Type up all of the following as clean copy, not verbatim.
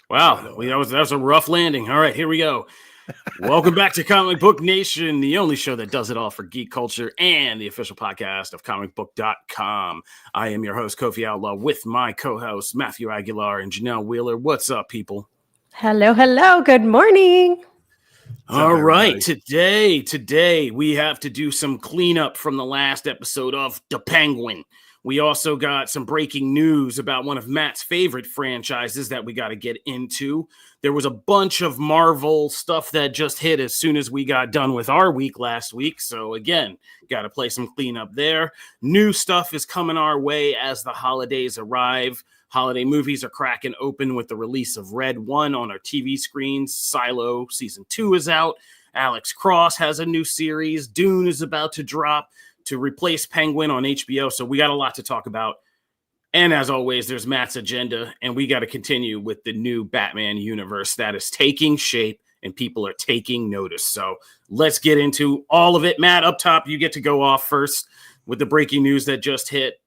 Wow, that was a rough landing. All right, here we go. Welcome back to Comic Book Nation, the only show that does it all for geek culture and the official podcast of comicbook.com. I am your host, Kofi Outlaw, with my co-hosts, Matthew Aguilar and Janelle Wheeler. What's up, people? Hello, hello. Good morning. All right, today we have to do some cleanup from the last episode of The Penguin. We also got some breaking news about one of Matt's favorite franchises that we got to get into. There was a bunch of Marvel stuff that just hit as soon as we got done with our week last week. So again, got to play some cleanup there. New stuff is coming our way as the holidays arrive. Holiday movies are cracking open with the release of Red 1 on our TV screens. Silo Season 2 is out. Alex Cross has a new series. Dune is about to drop to replace Penguin on HBO. So we got a lot to talk about. And as always, there's Matt's agenda, and we got to continue with the new Batman universe that is taking shape and people are taking notice. So let's get into all of it. Matt, up top, you get to go off first with the breaking news that just hit.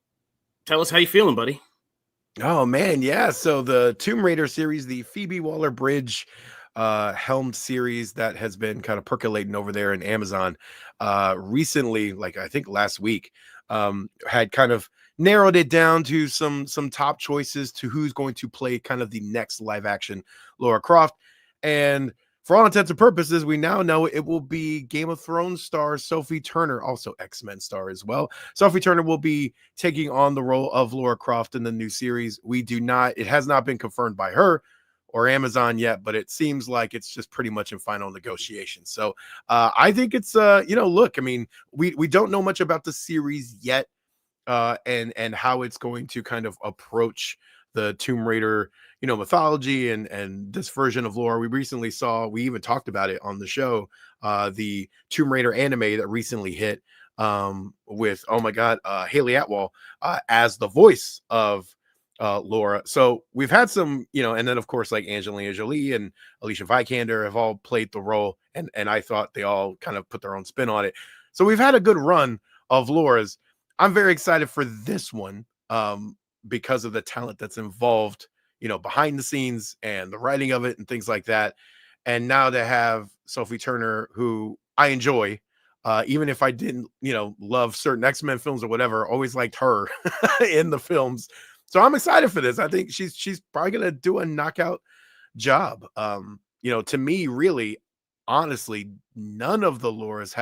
Tell us how you feeling, buddy. Oh, man. Yeah. So the Tomb Raider series, the Phoebe Waller-Bridge helmed series that has been kind of percolating over there in Amazon recently, like I think last week, had kind of narrowed it down to some top choices to who's going to play kind of the next live action Lara Croft. And for all intents and purposes, we now know it will be Game of Thrones star Sophie Turner, also X-Men star as well. Sophie Turner will be taking on the role of Lara Croft in the new series. It has not been confirmed by her or Amazon yet, but it seems like it's just pretty much in final negotiations. So I think it's, look, I mean, we don't know much about the series yet and how it's going to kind of approach the Tomb Raider, mythology and this version of lore. We even talked about it on the show, the Tomb Raider anime that recently hit with, Haley Atwell as the voice of Laura. So we've had some, and then of course like Angelina Jolie and Alicia Vikander have all played the role, and I thought they all kind of put their own spin on it. So we've had a good run of Laura's. I'm very excited for this one because of the talent that's involved, behind the scenes and the writing of it and things like that. And now to have Sophie Turner, who I enjoy, even if I didn't, love certain X-Men films or whatever, always liked her in the films. So I'm excited for this. I think she's probably going to do a knockout job. To me, really, honestly, none of the Lauras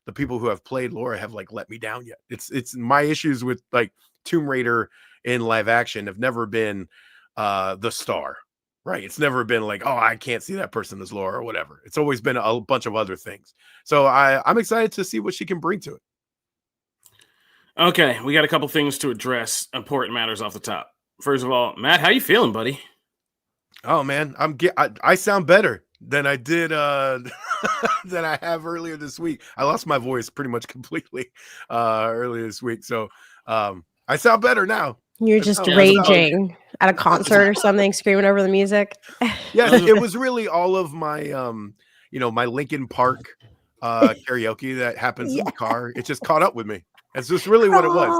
the people who have played Laura have like let me down yet. It's my issues with like Tomb Raider in live action have never been the star, right? It's never been like, oh, I can't see that person as Laura or whatever. It's always been a bunch of other things. So I'm excited to see what she can bring to it. Okay, we got a couple things to address. Important matters off the top. First of all, Matt, how you feeling, buddy? Oh man, I sound better than I did than I have earlier this week. I lost my voice pretty much completely earlier this week, so I sound better now. You're just raging at a concert or something, screaming over the music. Yeah, it was really all of my my Linkin Park karaoke that happens in the car. It just caught up with me. That's just really what it was.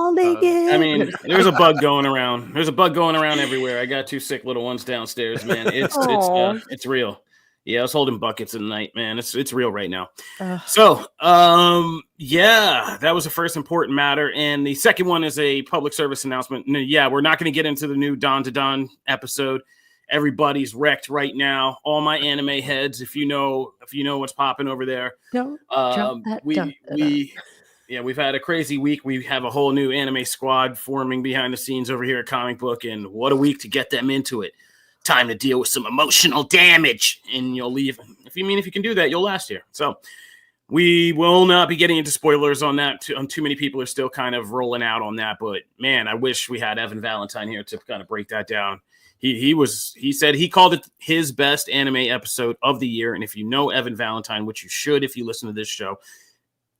I mean, there's a bug going around. There's a bug going around everywhere. I got two sick little ones downstairs, man. It's real. Yeah, I was holding buckets at night, man. It's real right now. So, that was the first important matter. And the second one is a public service announcement. Yeah, we're not going to get into the new Dawn to Dawn episode. Everybody's wrecked right now. All my anime heads, if you know what's popping over there. We've had a crazy week. We have a whole new anime squad forming behind the scenes over here at Comic Book, and what a week to get them into it. Time to deal with some emotional damage, and you'll leave. If you can do that, you'll last here. So we will not be getting into spoilers on that. Too many people are still kind of rolling out on that, but man, I wish we had Evan Valentine here to kind of break that down. He said he called it his best anime episode of the year, and if you know Evan Valentine, which you should if you listen to this show,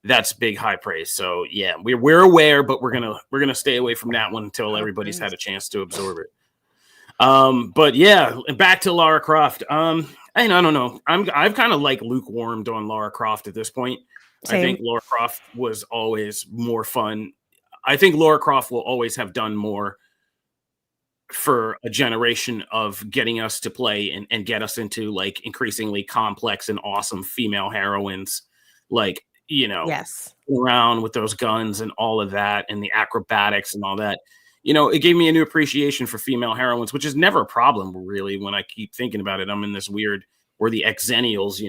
that's big high praise. So yeah, we're aware, but we're gonna stay away from that one until everybody's had a chance to absorb it. But yeah, back to Lara Croft. I don't know. I've kind of like lukewarmed on Lara Croft at this point. Same. I think Lara Croft was always more fun. I think Lara Croft will always have done more for a generation of getting us to play and get us into like increasingly complex and awesome female heroines, like, Yes. around with those guns and all of that and the acrobatics and all that. It gave me a new appreciation for female heroines, which is never a problem really. When I keep thinking about it, I'm in this weird, we're the Xennials,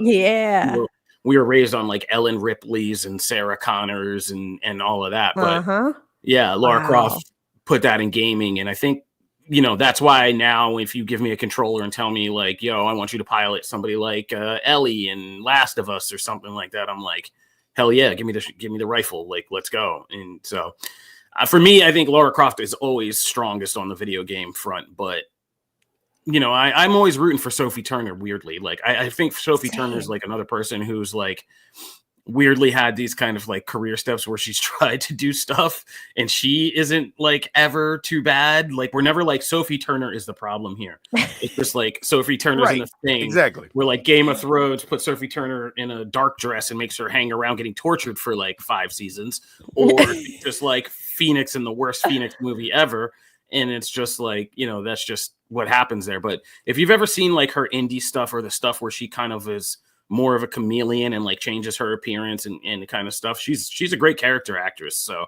Yeah. we were raised on like Ellen Ripley's and Sarah Connors and all of that. But yeah, Lara Croft put that in gaming. And I think, that's why now if you give me a controller and tell me like, yo, I want you to pilot somebody like Ellie in Last of Us or something like that, I'm like, hell yeah, give me the rifle. Like, let's go. And so for me, I think Lara Croft is always strongest on the video game front, but I'm always rooting for Sophie Turner. Weirdly, like I think Sophie Turner is like another person who's like weirdly had these kind of like career steps where she's tried to do stuff and she isn't like ever too bad. Like we're never like Sophie Turner is the problem here. It's just like Sophie Turner's in a thing. Exactly. Where like Game of Thrones put Sophie Turner in a dark dress and makes her hang around getting tortured for like 5 seasons, or just like Phoenix in the worst Phoenix movie ever. And it's just like, that's just what happens there. But if you've ever seen like her indie stuff or the stuff where she kind of is more of a chameleon and like changes her appearance and kind of stuff, she's a great character actress. So,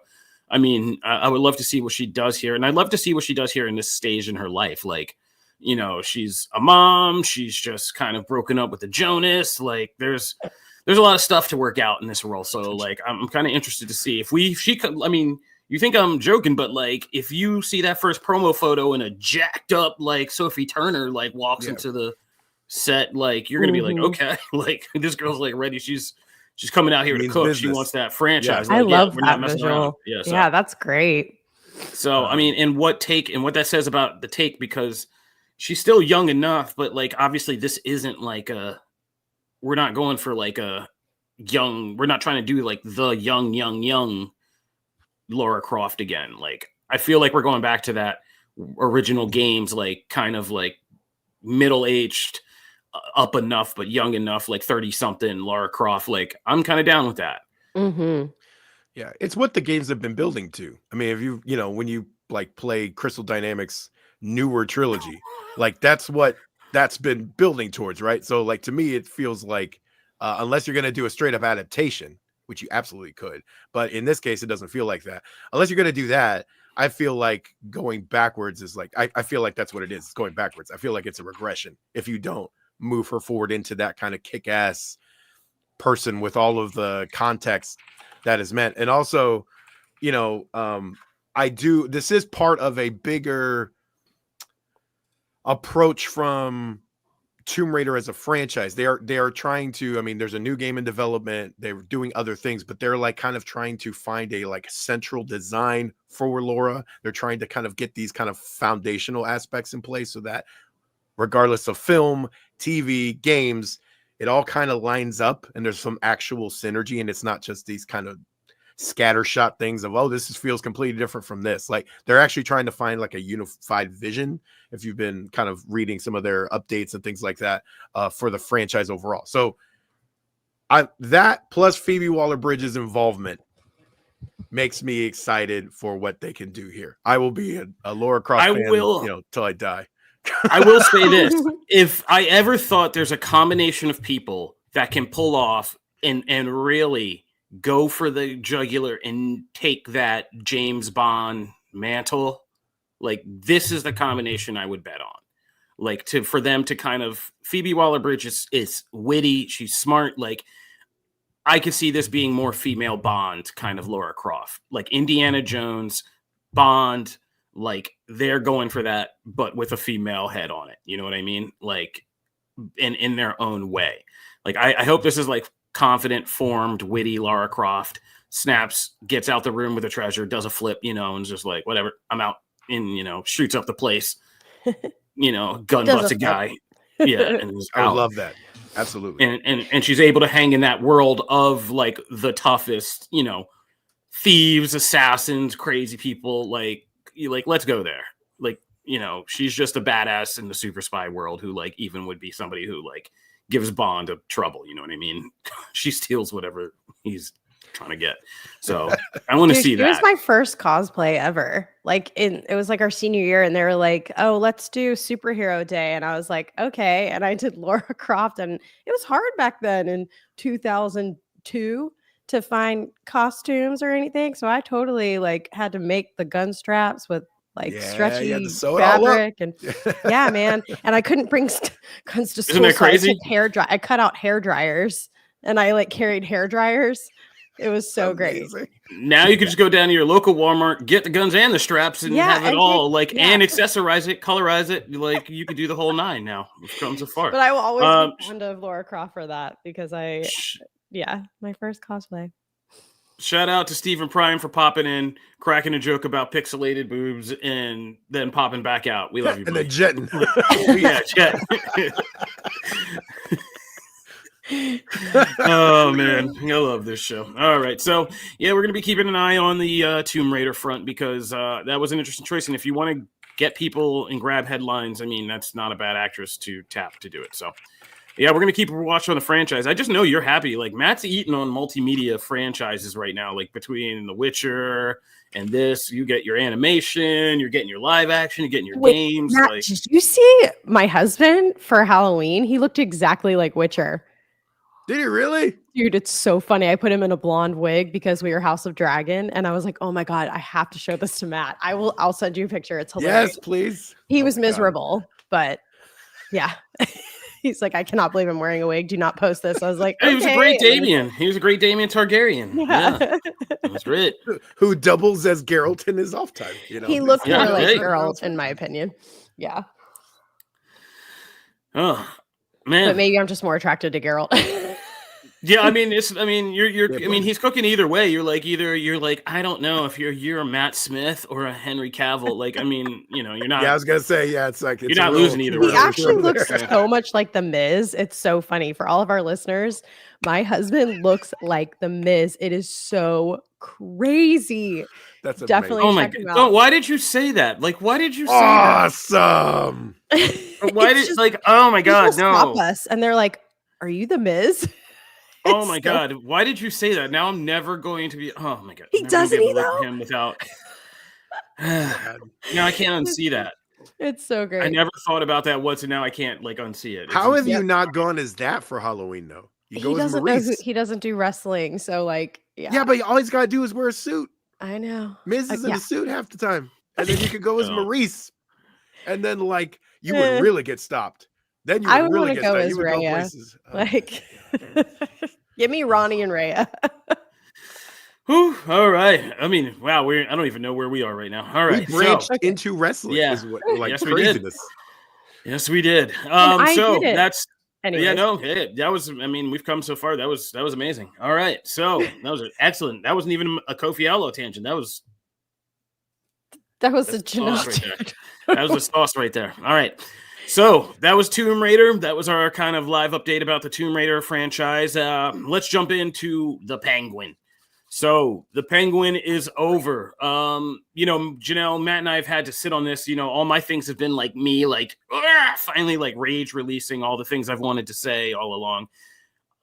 I mean, I would love to see what she does here. And I'd love to see what she does here in this stage in her life. Like, she's a mom. She's just kind of broken up with the Jonas. Like there's a lot of stuff to work out in this role. So like, I'm kind of interested to see if she could, I mean, you think I'm joking, but like if you see that first promo photo and a jacked up like Sophie Turner like walks into the set, like you're gonna be like, okay, like this girl's like ready. She's coming out here to cook. Business. She wants that franchise. Yeah. Like, I love that visual. Yeah, that's great. So I mean, and what that says about the take, because she's still young enough, but like obviously this isn't like we're not going for like we're not trying to do like the young Lara Croft again. Like I feel like we're going back to that original games, like kind of like middle-aged up enough but young enough, like 30 something Lara Croft. Like I'm kind of down with that. Yeah, it's what the games have been building to. I mean, if when you like play Crystal Dynamics newer trilogy, like that's what that's been building towards, right? So like to me it feels like unless you're going to do a straight up adaptation, which you absolutely could. But in this case, it doesn't feel like that. Unless you're going to do that, I feel like going backwards is like, I feel like that's what it is. It's going backwards. I feel like it's a regression if you don't move her forward into that kind of kick-ass person with all of the context that is meant. And also, this is part of a bigger approach from Tomb Raider as a franchise. They are trying to, I mean, there's a new game in development. They're doing other things, but they're like kind of trying to find a like central design for Laura. They're trying to kind of get these kind of foundational aspects in place so that regardless of film, TV, games, it all kind of lines up and there's some actual synergy, and it's not just these kind of scattershot things of, oh, this feels completely different from this. Like they're actually trying to find like a unified vision, if you've been kind of reading some of their updates and things like that for the franchise overall. So that plus Phoebe Waller-Bridge's involvement makes me excited for what they can do here. I will be a Lara Croft fan, till I die. I will say this. If I ever thought there's a combination of people that can pull off and really go for the jugular and take that James Bond mantle, like this is the combination I would bet on. Like for them to kind of, Phoebe Waller-Bridge is witty, she's smart. Like I could see this being more female Bond kind of Lara Croft, like Indiana Jones, Bond. Like they're going for that, but with a female head on it. You know what I mean? Like in their own way. Like I hope this is like confident, formed, witty Lara Croft snaps, gets out the room with a treasure, does a flip, and just like, whatever, I'm out, and shoots up the place, gun butts a guy. Yeah. And I would love that. Absolutely. And she's able to hang in that world of like the toughest, thieves, assassins, crazy people. Like let's go there. Like, she's just a badass in the super spy world who like even would be somebody who like gives Bond a trouble. You know what I mean? She steals whatever he's trying to get. So I want to see that. It was my first cosplay ever. Like it was like our senior year, and they were like, "Oh, let's do superhero day," and I was like, "Okay." And I did Laura Croft, and it was hard back then in 2002 to find costumes or anything. So I totally like had to make the gun straps with like stretchy fabric, and yeah, man. And I couldn't bring guns to school. Isn't that crazy? I cut out hair dryers, and I like carried hair dryers. It was so great. Now you can just go down to your local Walmart, get the guns and the straps, and have it all and accessorize it, colorize it. Like you could do the whole 9 now. It's come so far. But I will always be fond of Laura Croft for that because my first cosplay. Shout out to Stephen Prime for popping in, cracking a joke about pixelated boobs, and then popping back out. We love you, and buddy. then jetting. Yeah, jet. Oh man, I love this show. All right, so yeah, we're gonna be keeping an eye on the Tomb Raider front because that was an interesting choice. And if you want to get people and grab headlines, I mean, that's not a bad actress to tap to do it. So yeah, we're gonna keep a watch on the franchise. I just know you're happy. Like Matt's eating on multimedia franchises right now. Like between The Witcher and this, you get your animation, you're getting your live action, you're getting your games. Matt, like, did you see my husband for Halloween? He looked exactly like Witcher. Did he really? Dude, it's so funny. I put him in a blonde wig because we were House of Dragon, and I was like, "Oh my god, I have to show this to Matt. I'll send you a picture. It's hilarious." Yes, please. He was miserable, but yeah. He's like, "I cannot believe I'm wearing a wig. Do not post this." I was like, He was a great Damien. He was a great Damien Targaryen. Yeah. That was great. Who doubles as Geralt in his off time. You know, he looked more like Geralt, in my opinion. Yeah. Oh man. But maybe I'm just more attracted to Geralt. Yeah, I mean, he's cooking either way. You're like, I don't know if you're a Matt Smith or a Henry Cavill. Like, I mean, you're not. Yeah, I was gonna say, it's like you're not losing either way. He actually looks so much like the Miz. It's so funny for all of our listeners. My husband looks like the Miz. It is so crazy. That's definitely. Oh my god! Oh, why did you say that? Like, why did you say awesome? That? Why did oh my god? No. Stop us, and they're like, "Are you the Miz?" Oh my god! Why did you say that? Now I'm never going to be. Oh my god! He doesn't know him without. Now I can't unsee that. It's so great. I never thought about that once, and now I can't unsee it. How have you not gone as that for Halloween though? You go as Maurice. He doesn't do wrestling, so like yeah, but all he's got to do is wear a suit. I know. Miz is in a suit half the time, and then you could go as Maurice, and then like you would really get stopped. Then you would really get stopped. You would go places. Like, give me Ronnie and Rhea. Whew, all right. I mean, wow. I don't even know where we are right now. All right. We branched into wrestling. Yeah. Is what, like yes, craziness. Yes, we did. So that's. Anyways. Yeah, no, that was. I mean, we've come so far. That was amazing. All right, so that was excellent. That wasn't even a Kofi Allo tangent. That was a sauce right there. That was a sauce right there. All right, so that was Tomb Raider. That was our kind of live update about the Tomb Raider franchise. Let's jump into the Penguin. So the Penguin is over. Janelle, Matt, and I have had to sit on this. All my things have been like me, like finally, like rage releasing all the things I've wanted to say all along.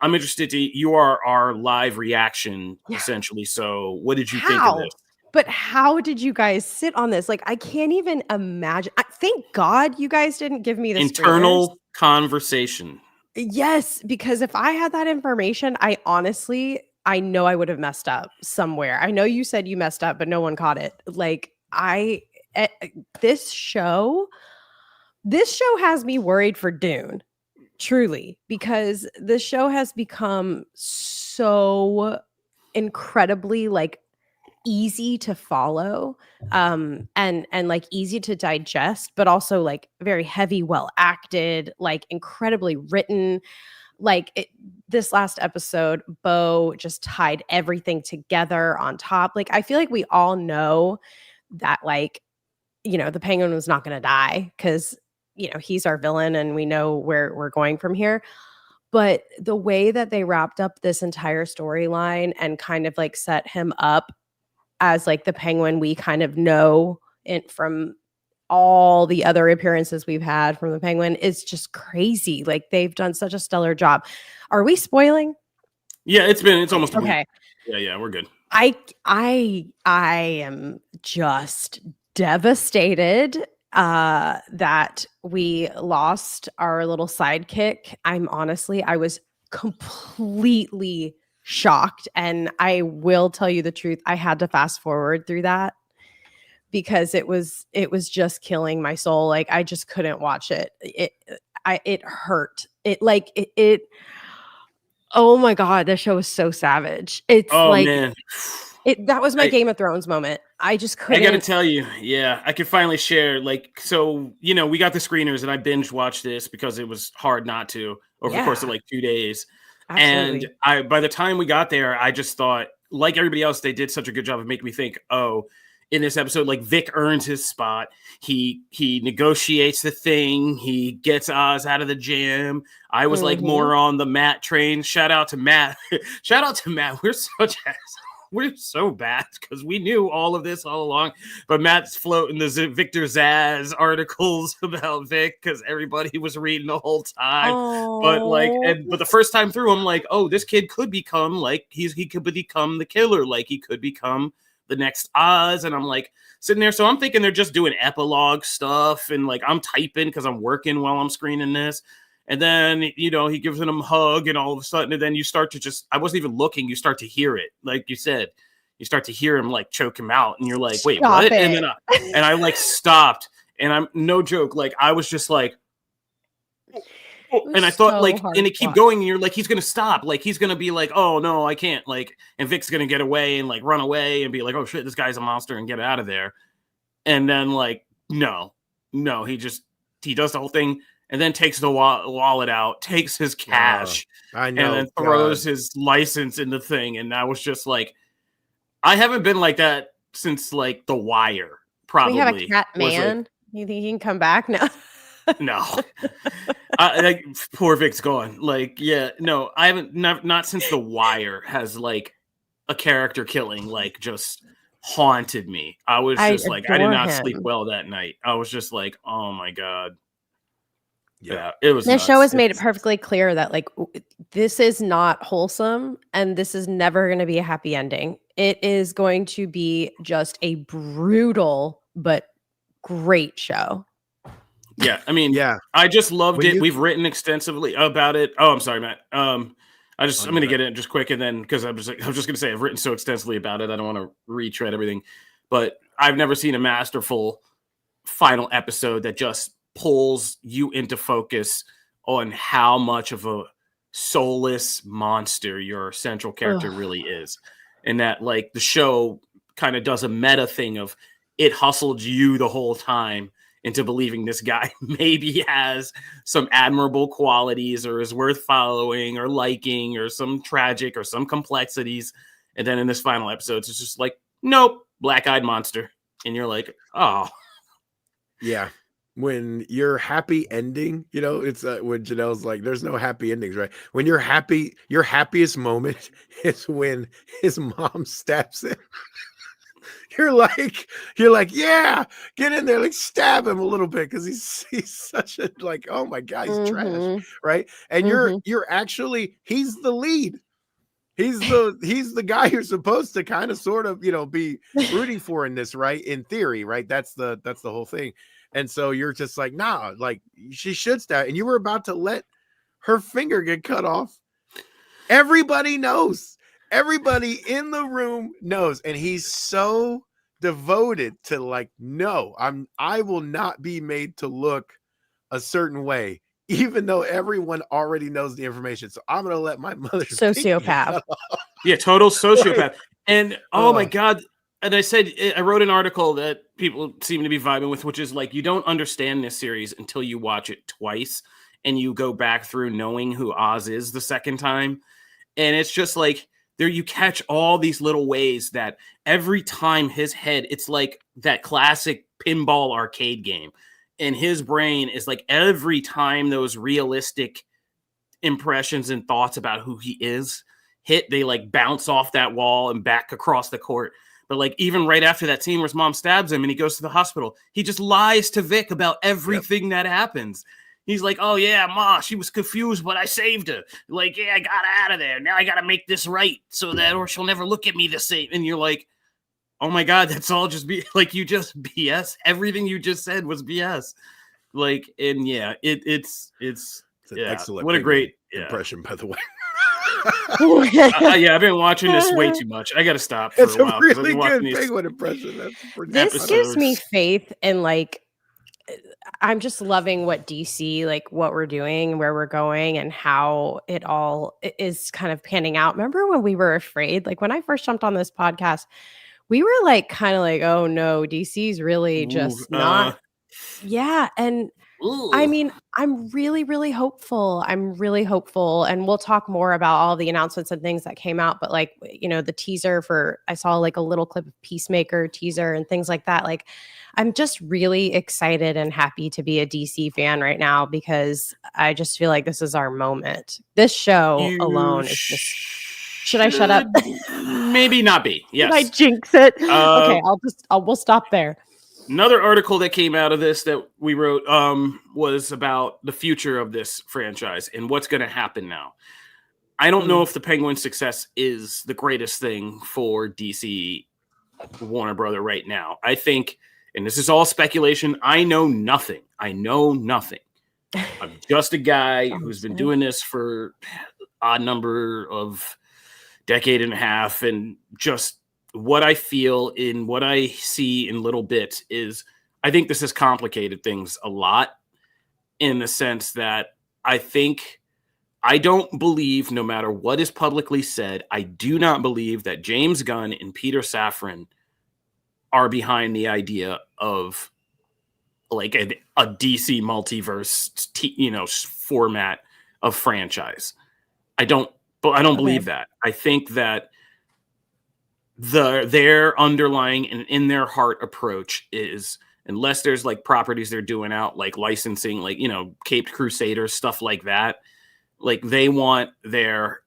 I'm interested you are our live reaction, essentially. So what did you think of this? But how did you guys sit on this? Like, I can't even imagine. Thank God you guys didn't give me the internal conversation. Yes, because if I had that information, I know I would have messed up somewhere. I know you said you messed up, but no one caught it. Like this show has me worried for Dune, truly, because this show has become so incredibly like easy to follow, and like easy to digest, but also like very heavy, well acted, like incredibly written. Like this last episode, Bo just tied everything together on top. Like, I feel like we all know that, like, the Penguin was not going to die because, he's our villain and we know where we're going from here. But the way that they wrapped up this entire storyline and kind of like set him up as like the Penguin we kind of know from all the other appearances we've had from the Penguin is just crazy. Like, they've done such a stellar job. Are we spoiling? Yeah, it's almost okay. Yeah, we're good. I am just devastated that we lost our little sidekick. I was completely shocked, and I will tell you the truth. I had to fast forward through that because it was just killing my soul. Like I just couldn't watch it. It hurt. It oh my God, that show was so savage. It's Oh like man. that was my Game of Thrones moment. I just I gotta couldn't. tell you, yeah, I could finally share. Like, so we got the screeners, and I binge watched this because it was hard not to over the course of Yeah. like 2 days. Absolutely. And by the time we got there, I just thought, like everybody else, they did such a good job of making me think, oh, in this episode, like Vic earns his spot. He negotiates the thing. He gets Oz out of the jam. I was like more on the Matt train. Shout out to Matt. Shout out to Matt. We're so bad because we knew all of this all along. But Matt's floating the Victor Zsasz articles about Vic because everybody was reading the whole time. But the first time through, I'm like, oh, this kid could become like he could become the killer. Like he could become the next Oz. And I'm like sitting there. So I'm thinking they're just doing epilogue stuff. And like I'm typing because I'm working while I'm screening this. And then, he gives him a hug and all of a sudden, and then you start to I wasn't even looking. You start to hear it. Like you said, you start to hear him like choke him out and you're like, wait, Stop what? it. And then I like stopped and I'm no joke. Like I was just like, and I thought so like, hard and it to keep watch. going and you're like, he's going to stop. Like he's going to be like, oh no, I can't like, and Vic's going to get away and like run away and be like, oh shit, this guy's a monster and get out of there. And then like, no, he does the whole thing. And then takes the wallet out, takes his cash, I know, and then throws his license in the thing. And I was just like, I haven't been like that since like The Wire. Probably. We have a cat man. You think he can come back? No. No. Poor Vic's gone. Like, yeah, no, I haven't. Not since The Wire has like a character killing like just haunted me. I was just like, I did not sleep well that night. I was just like, oh my God. Yeah, it was. The show has made it perfectly clear that like this is not wholesome and this is never going to be a happy ending. It is going to be just a brutal but great show. Yeah, I mean, I just loved it. We've written extensively about it. Oh, I'm sorry, Matt. I'm going to get it just quick and then because I was just going to say I've written so extensively about it. I don't want to retread everything, but I've never seen a masterful final episode that just pulls you into focus on how much of a soulless monster your central character really is. And that like the show kind of does a meta thing of it hustled you the whole time into believing this guy maybe has some admirable qualities or is worth following or liking or some tragic or some complexities. And then in this final episode, it's just like, nope, black-eyed monster. And you're like, oh. Yeah. When your happy ending, it's when Janelle's like, there's no happy endings, right? When you're happy, your happiest moment is when his mom stabs him. You're like, yeah, get in there, like stab him a little bit because he's such a like, oh my God, he's trash, right? And you're actually he's the lead. He's the guy you're supposed to kind of sort of be rooting for in this, right? In theory, right? That's the whole thing. And so you're just like, nah, like she should stab. And you were about to let her finger get cut off. Everybody knows. Everybody in the room knows. And he's so devoted to like, no, I will not be made to look a certain way, even though everyone already knows the information. So I'm going to let my mother. Sociopath. Yeah, total sociopath. Right. And oh my God. And I wrote an article that people seem to be vibing with, which is like, you don't understand this series until you watch it twice and you go back through knowing who Oz is the second time. And it's just like there you catch all these little ways that every time his head, it's like that classic pinball arcade game. And his brain is like every time those realistic impressions and thoughts about who he is hit, they like bounce off that wall and back across the court. But like even right after that scene where his mom stabs him and he goes to the hospital, he just lies to Vic about everything that happens. He's like, oh yeah, Ma, she was confused, but I saved her. Like, yeah, I got her out of there. Now I got to make this right so that, or she'll never look at me the same. And you're like, oh my God, that's all just like, you just BS. Everything you just said was BS. Like, and yeah, it's an excellent what a great impression, by the way. Yeah, I've been watching this way too much. I got to stop for It's a while. a really good penguin impression. That's pretty this gives me faith in, like, I'm just loving what DC, like what we're doing, where we're going, and how it all is kind of panning out. Remember when we were afraid? Like when I first jumped on this podcast, we were like kind of like, oh no, DC's really just not. Yeah. And I mean, I'm really, really hopeful. I'm really hopeful. And we'll talk more about all the announcements and things that came out. But like, you know, the teaser I saw like a little clip of Peacemaker teaser and things like that. Like, I'm just really excited and happy to be a DC fan right now because I just feel like this is our moment. This show alone is just. Should I shut up? Maybe not be. Yes. Did I jinx it? Okay, we'll stop there. Another article that came out of this that we wrote was about the future of this franchise and what's going to happen now. I don't know if the Penguin success is the greatest thing for DC Warner Brother right now. I think, and this is all speculation, I know nothing. I'm just a guy who's been doing this for odd number of decade and a half, and just what I feel in what I see in little bits is I think this has complicated things a lot in the sense that I don't believe, no matter what is publicly said, I do not believe that James Gunn and Peter Safran are behind the idea of like a DC multiverse, format of franchise. I don't believe that. I think that their underlying and in their heart approach is, unless there's like properties they're doing out, like licensing, like, Caped Crusaders, stuff like that. Like they want their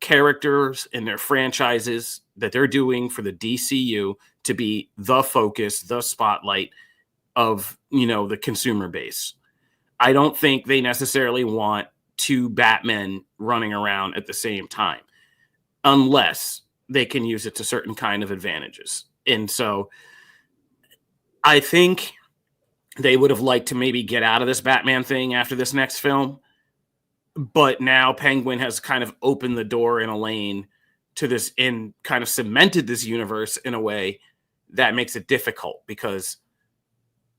characters and their franchises that they're doing for the DCU to be the focus, the spotlight of, the consumer base. I don't think they necessarily want two Batmen running around at the same time, unless they can use it to certain kind of advantages. And so I think they would have liked to maybe get out of this Batman thing after this next film. But now Penguin has kind of opened the door in a lane to this and kind of cemented this universe in a way that makes it difficult, because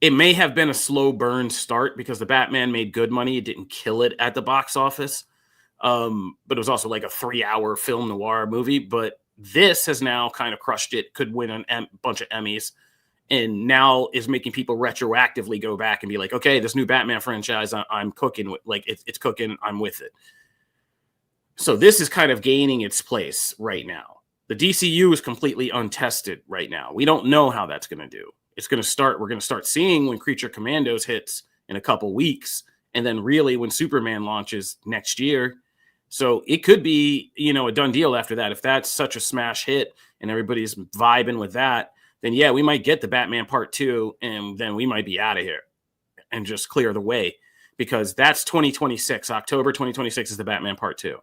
it may have been a slow burn start because the Batman made good money. It didn't kill it at the box office. But it was also like a 3-hour film noir movie. But this has now kind of crushed it, could win a bunch of Emmys, and now is making people retroactively go back and be like, okay, this new Batman franchise, I'm cooking with, like, it's cooking, I'm with it. So this is kind of gaining its place right now. The DCU is completely untested right now. We don't know how that's going to do. We're going to start seeing when Creature Commandos hits in a couple weeks, and then really when Superman launches next year. So it could be, a done deal after that. If that's such a smash hit and everybody's vibing with that, then yeah, we might get the Batman Part 2, and then we might be out of here and just clear the way, because that's 2026. October 2026 is the Batman Part 2.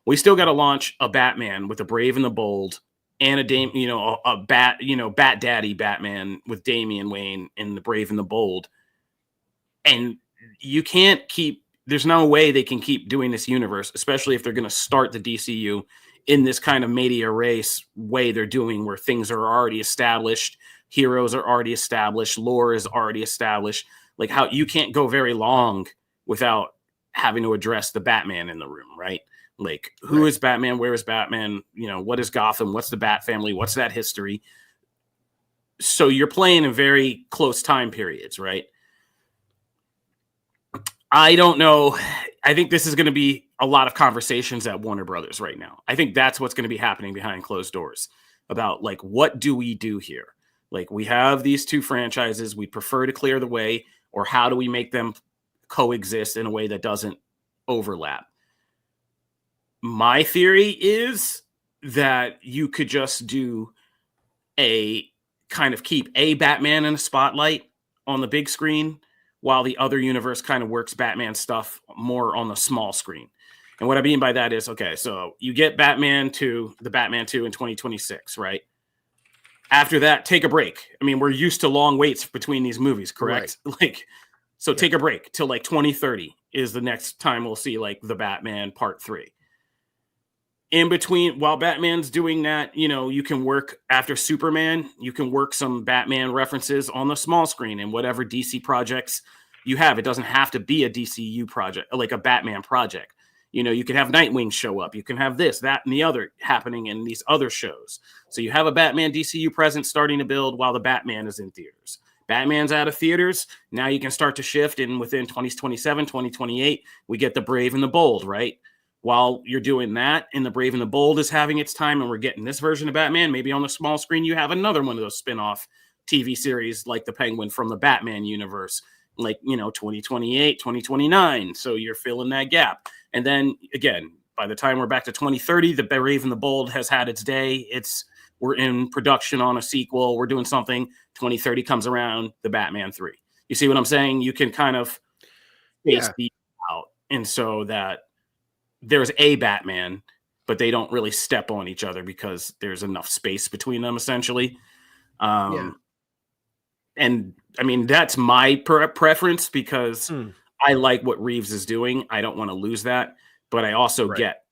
We still got to launch a Batman with the Brave and the Bold, and a Bat Daddy Batman with Damian Wayne in the Brave and the Bold. And you can't there's no way they can keep doing this universe, especially if they're going to start the DCU in this kind of media race way they're doing, where things are already established, heroes are already established, lore is already established. Like, how you can't go very long without having to address the Batman in the room, right? Like, who is Batman? Where is Batman? What is Gotham? What's the Bat family? What's that history? So you're playing in very close time periods, right? I don't know. I think this is going to be a lot of conversations at Warner Brothers right now. I think that's what's going to be happening behind closed doors about, like, what do we do here? Like, we have these two franchises. We prefer to clear the way, or how do we make them coexist in a way that doesn't overlap? My theory is that you could just do keep a Batman in a spotlight on the big screen while the other universe kind of works Batman stuff more on the small screen. And what I mean by that is, okay, so you get the Batman 2 in 2026, right? After that, take a break. I mean, we're used to long waits between these movies, correct? Like, so take a break till like 2030 is the next time we'll see like the Batman Part 3. In between, while Batman's doing that, you know, you can work after Superman, you can work some Batman references on the small screen and whatever DC projects you have. It doesn't have to be a DCU project, like a Batman project. You know, you can have Nightwing show up. You can have this, that, and the other happening in these other shows. So you have a Batman DCU presence starting to build while the Batman is in theaters. Batman's out of theaters. Now you can start to shift, and within 2027, 2028, we get the Brave and the Bold, right? While you're doing that, and the Brave and the Bold is having its time, and we're getting this version of Batman, maybe on the small screen, you have another one of those spin-off TV series like the Penguin from the Batman universe, like, you know, 2028, 2029. So you're filling that gap. And then again, by the time we're back to 2030, the Brave and the Bold has had its day. We're in production on a sequel. We're doing something. 2030 comes around, the Batman 3. You see what I'm saying? You can kind of space these out. And so that there's a Batman, but they don't really step on each other because there's enough space between them, essentially. And I mean, that's my preference because I like what Reeves is doing. I don't want to lose that, but I also get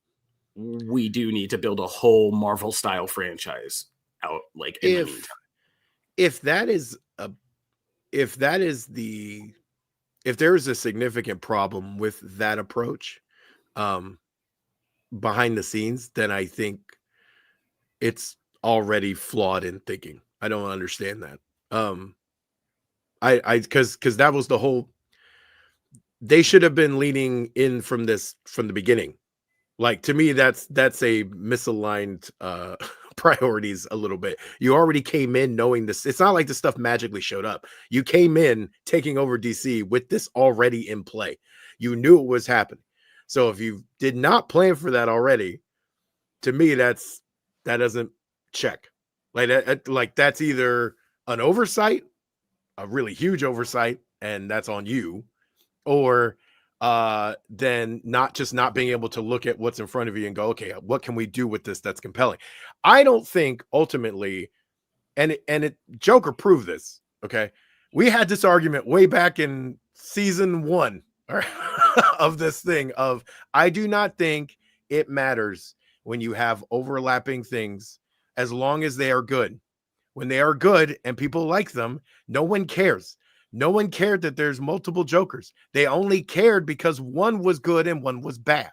we do need to build a whole Marvel style franchise out. Like if there is a significant problem with that approach, behind the scenes, then I think it's already flawed in thinking. I don't understand that. Because that was the whole. They should have been leaning in from the beginning. Like, to me, that's a misaligned priorities a little bit. You already came in knowing this. It's not like the stuff magically showed up. You came in taking over DC with this already in play. You knew it was happening. So if you did not plan for that already, to me, that doesn't check. Like that's either an oversight, a really huge oversight, and that's on you, or then not being able to look at what's in front of you and go, okay, what can we do with this that's compelling? I don't think ultimately, and Joker proved this. Okay, we had this argument way back in season 1 of this thing of, I do not think it matters when you have overlapping things as long as they are good. When they are good and people like them, no one cares. No one cared that there's multiple Jokers. They only cared because one was good and one was bad.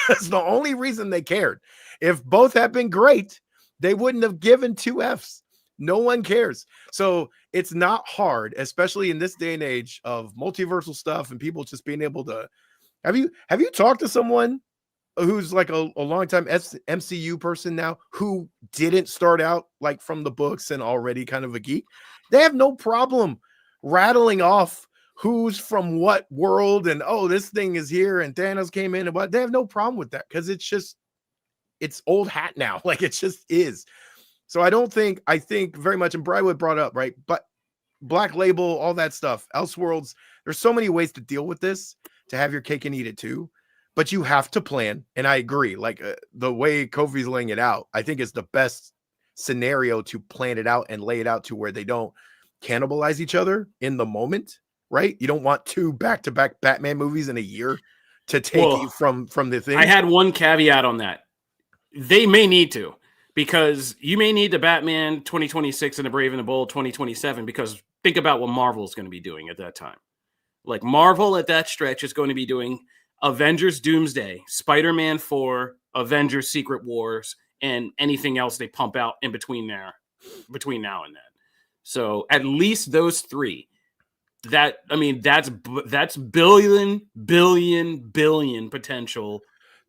That's the only reason they cared. If both had been great, they wouldn't have given 2 Fs. No one cares. So it's not hard, especially in this day and age of multiversal stuff and people just being able to. Have you talked to someone who's like a longtime MCU person now who didn't start out like from the books and already kind of a geek? They have no problem rattling off who's from what world and, oh, this thing is here and Thanos came in and what. They have no problem with that because it's old hat now. Like, it just is. So I think very much, and Brywood brought up, right? But Black Label, all that stuff, Elseworlds, there's so many ways to deal with this, to have your cake and eat it too. But you have to plan. And I agree. Like the way Kofi's laying it out, I think is the best scenario to plan it out and lay it out to where they don't cannibalize each other in the moment, right? You don't want 2 back-to-back Batman movies in a year to take you from the thing. I had one caveat on that. They may need to. Because you may need the Batman 2026 and the Brave and the Bold 2027, because think about what Marvel is going to be doing at that time. Like, Marvel at that stretch is going to be doing Avengers Doomsday, Spider-Man 4, Avengers Secret Wars, and anything else they pump out in between now and then. So at least those 3. That's billion potential.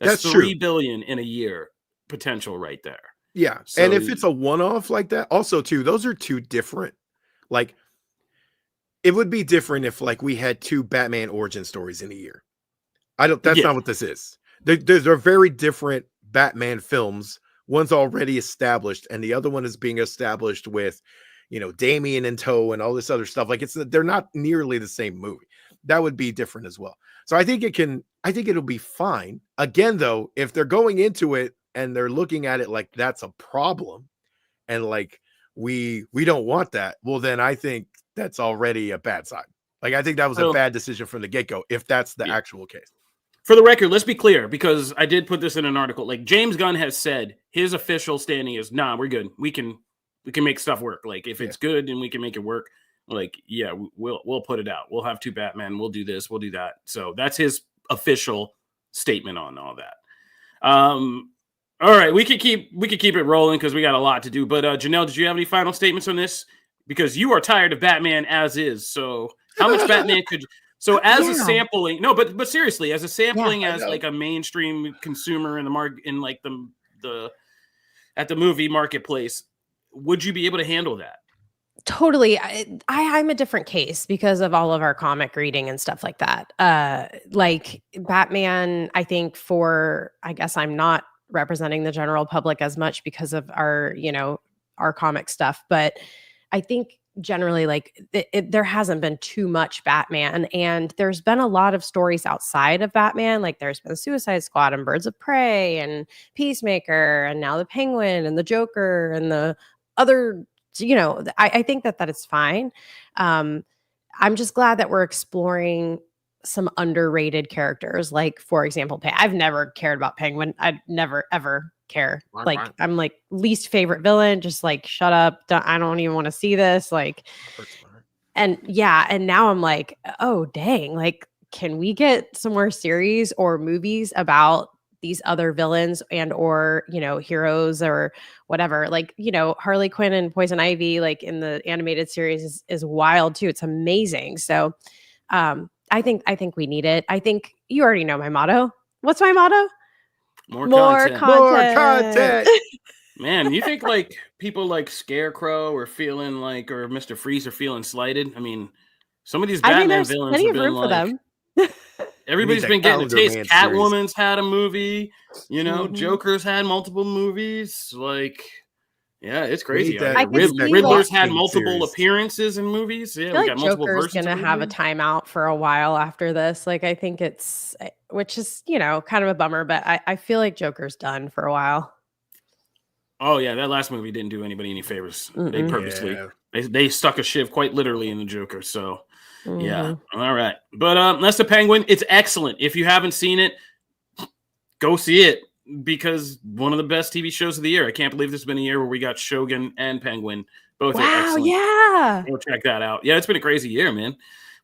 That's 3 billion in a year potential right there. Yeah. So, and if it's a one-off like that, also too, those are 2 different, like, it would be different if like we had 2 Batman origin stories in a year. That's not what this is. They're very different Batman films. One's already established and the other one is being established with, Damien in tow and all this other stuff. Like they're not nearly the same movie. That would be different as well. So I think it'll be fine. Again, though, if they're going into it and they're looking at it like that's a problem and like we don't want that, well, then I think that's already a bad sign. Like, I think that was a bad decision from the get-go, if that's the actual case. For the record, let's be clear, because I did put this in an article. Like, James Gunn has said his official standing is, nah, we're good. We can make stuff work. Like, if it's good and we can make it work, like, yeah, we'll put it out. We'll have 2 Batman. We'll do this. We'll do that. So that's his official statement on all that. All right, we could keep it rolling because we got a lot to do. But Janelle, did you have any final statements on this? Because you are tired of Batman as is. So how much Batman could? So as a sampling, no, but seriously, as a sampling, as like a mainstream consumer in the at the movie marketplace, would you be able to handle that? Totally. I'm a different case because of all of our comic reading and stuff like that. Like Batman, I think I guess I'm not representing the general public as much because of our comic stuff, but I think generally like there hasn't been too much Batman, and there's been a lot of stories outside of Batman. Like there's been Suicide Squad and Birds of Prey and Peacemaker and now the Penguin and the Joker and the other, I think that is fine. I'm just glad that we're exploring some underrated characters. Like, for example, I've never cared about Penguin. I'd never ever care. Like, I'm like least favorite villain. Just like, shut up. I don't even want to see this. Like, and now I'm like, oh dang, like, can we get some more series or movies about these other villains and or heroes or whatever? Like, Harley Quinn and Poison Ivy, like in the animated series is wild too. It's amazing. So I think we need it. I think you already know my motto. What's my motto? More content. More content. Man, you think like people like Scarecrow or Mr. Freeze are feeling slighted? I mean, some of these Batman villains have been like, them. Everybody's been getting a taste. Catwoman's had a movie, Joker's had multiple movies. Like, yeah, it's crazy. Riddler's had multiple appearances in movies. Yeah, we got multiple versions. Joker's gonna have a timeout for a while after this. Like, I think which is kind of a bummer, but I feel like Joker's done for a while. Oh yeah, that last movie didn't do anybody any favors. They purposely they stuck a shiv quite literally in the Joker. So yeah, all right. But that's the Penguin. It's excellent. If you haven't seen it, go see it. Because one of the best TV shows of the year. I can't believe there's been a year where we got Shogun and Penguin. Both are excellent. Yeah. Go check that out. Yeah, it's been a crazy year, man.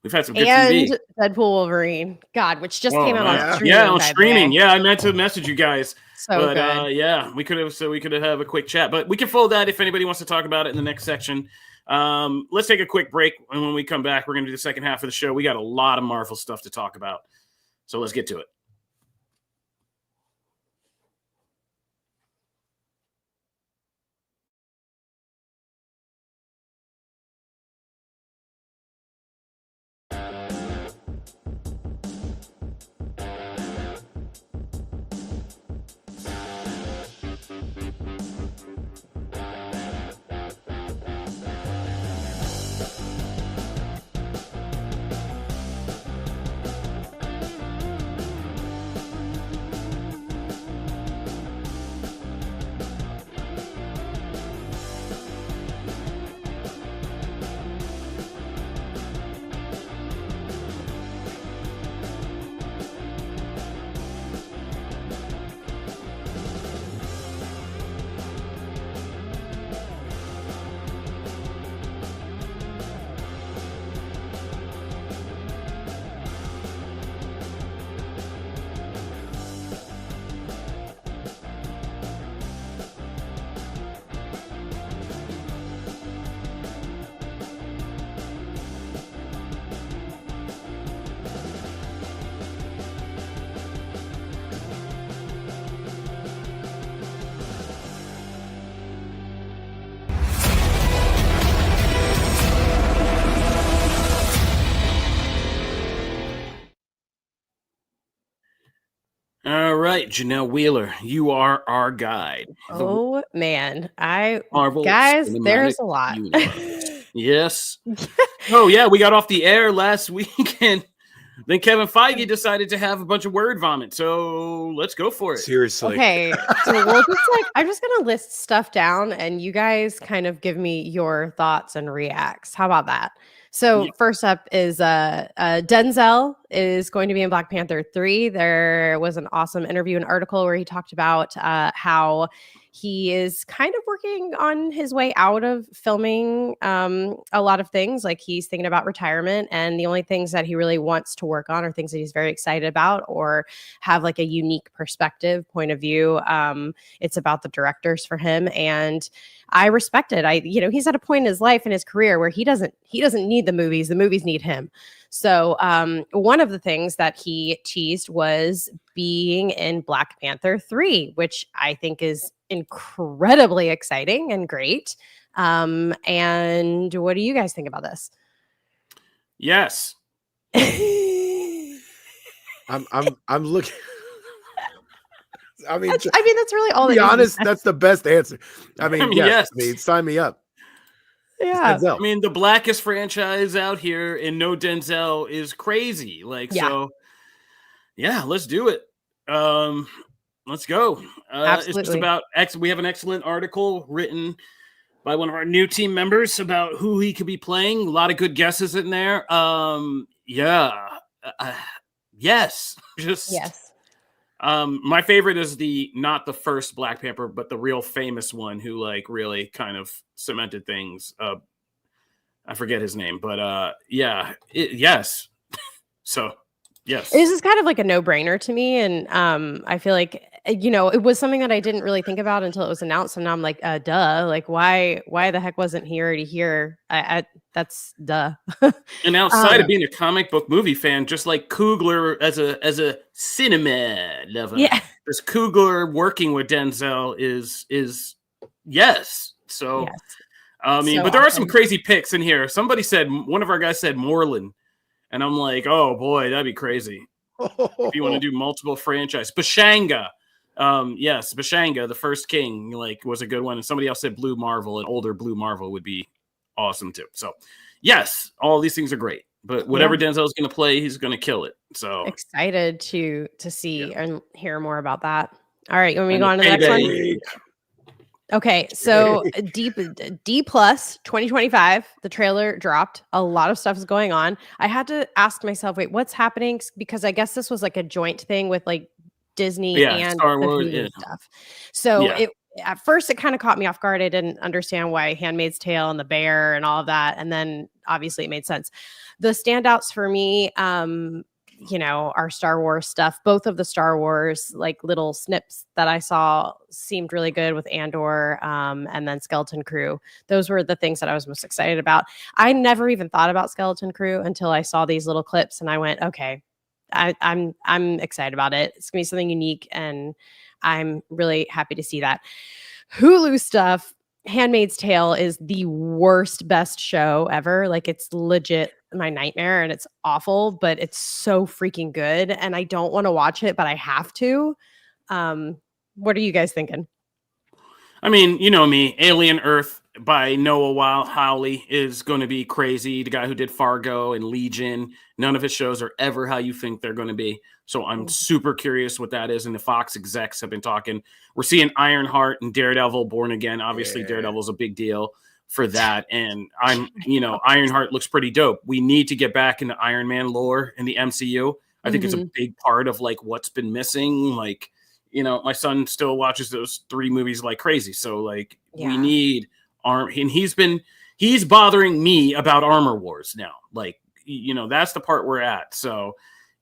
We've had some good and TV. Deadpool Wolverine. God, which just came out on streaming. Yeah, on streaming. Yeah, I meant to message you guys. So good. Yeah, we could have a quick chat. But we can fold that if anybody wants to talk about it in the next section. Let's take a quick break. And when we come back, we're going to do the second half of the show. We got a lot of Marvel stuff to talk about. So let's get to it. All right, Janelle Wheeler, you are our guide. Oh man, Marvel guys, Cinematic there's a lot. Universe. Yes. Oh yeah, we got off the air last week, and then Kevin Feige decided to have a bunch of word vomit. So let's go for it. Seriously. Okay, so we'll just I'm just gonna list stuff down, and you guys kind of give me your thoughts and reacts. How about that? So Yeah. first up is Denzel is going to be in Black Panther 3. There was an awesome interview, an article where he talked about how he is kind of working on his way out of filming a lot of things. Like he's thinking about retirement, and the only things that he really wants to work on are things that he's very excited about or have like a unique perspective, point of view. It's about the directors for him, and I respect it. He's at a point in his life and his career where he doesn't need the movies need him. So one of the things that he teased was being in Black Panther 3, which I think is incredibly exciting and great. And what do you guys think about this? Yes. I'm looking. I mean, that's really all. To be honest, that's the best answer. I mean, yes. I mean, sign me up. Yeah. I mean, the blackest franchise out here, and no Denzel is crazy. So yeah, let's do it. Let's go. Absolutely. It's just about we have an excellent article written by one of our new team members about who he could be playing. A lot of good guesses in there. Yes. Yes. My favorite is not the first Black Panther, but the real famous one who really kind of cemented things. I forget his name, but yes. So yes, this is kind of like a no-brainer to me, and I feel like it was something that I didn't really think about until it was announced, and now I'm like, duh, like why the heck wasn't he already here? That's duh. And outside of being a comic book movie fan, just like Coogler as a cinema lover, this Coogler working with Denzel is yes. So yes. I mean, but there are some crazy picks in here. One of our guys said Moreland, and I'm like, oh boy, that'd be crazy. If you want to do multiple franchise, Bashanga. Yes, Bashanga, the first king, was a good one. And somebody else said Blue Marvel, an older Blue Marvel would be awesome too. So yes, all these things are great. But whatever Denzel is going to play, he's going to kill it. So excited to see and hear more about that. All right, when we go on to the next one. Okay, so D+ 2025, the trailer dropped. A lot of stuff is going on. I had to ask myself, wait, what's happening? Because I guess this was like a joint thing with Disney and Star Wars stuff. So at first it kind of caught me off guard. I didn't understand why Handmaid's Tale and the bear and all of that. And then obviously it made sense. The standouts for me, our Star Wars stuff. Both of the Star Wars little snips that I saw seemed really good with Andor and then Skeleton Crew. Those were the things that I was most excited about. I never even thought about Skeleton Crew until I saw these little clips and I went, okay, I'm excited about it. It's gonna be something unique and I'm really happy to see that. Hulu stuff. Handmaid's Tale is the worst, best show ever. It's legit my nightmare and it's awful, but it's so freaking good. And I don't want to watch it, but I have to. What are you guys thinking? I mean, you know me, Alien Earth by Noah Hawley is going to be crazy. The guy who did Fargo and Legion, none of his shows are ever how you think they're going to be. So I'm super curious what that is. And the Fox execs have been talking. We're seeing Ironheart and Daredevil Born Again. Obviously, Daredevil's a big deal for that. And Ironheart looks pretty dope. We need to get back into Iron Man lore in the MCU. I think it's a big part of what's been missing. My son still watches those 3 movies like crazy. So we need and he's bothering me about Armor Wars now. That's the part we're at. So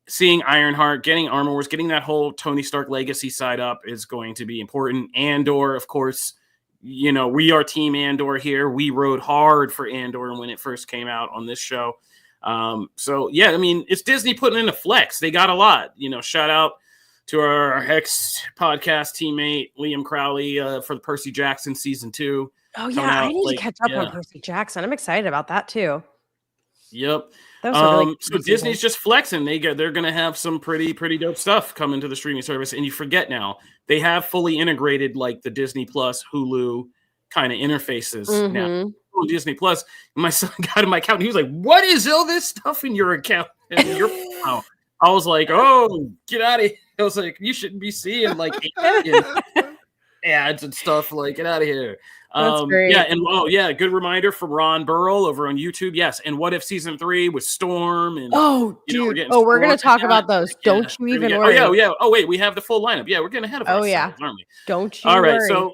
seeing Ironheart, getting Armor Wars, getting that whole Tony Stark legacy side up is going to be important. Andor, of course, we are team Andor here. We rode hard for Andor when it first came out on this show. So yeah, I mean, it's Disney putting in a flex. They got a lot, shout out to our ex-podcast teammate, Liam Crowley, for the Percy Jackson season 2. Oh, yeah. I need to catch up on Percy Jackson. I'm excited about that, too. Yep. That was a really So good Disney's season. just flexing. They're gonna have some pretty dope stuff coming to the streaming service. And you forget now they have fully integrated like the Disney Plus, Hulu kind of interfaces now. Disney Plus. My son got in my account and he was like, "What is all this stuff in your account?" And your account? I was like, "Oh, get out of here!" I was like, "You shouldn't be seeing like ads and stuff. Like, get out of here." That's great. Yeah, and good reminder from Ron Burrell over on YouTube. Yes, and what if season 3 with Storm and dude. We're gonna talk about those. Don't you even worry. Oh wait, we have the full lineup. Yeah, we're getting ahead of ourselves, aren't we? Don't you All right, worry. so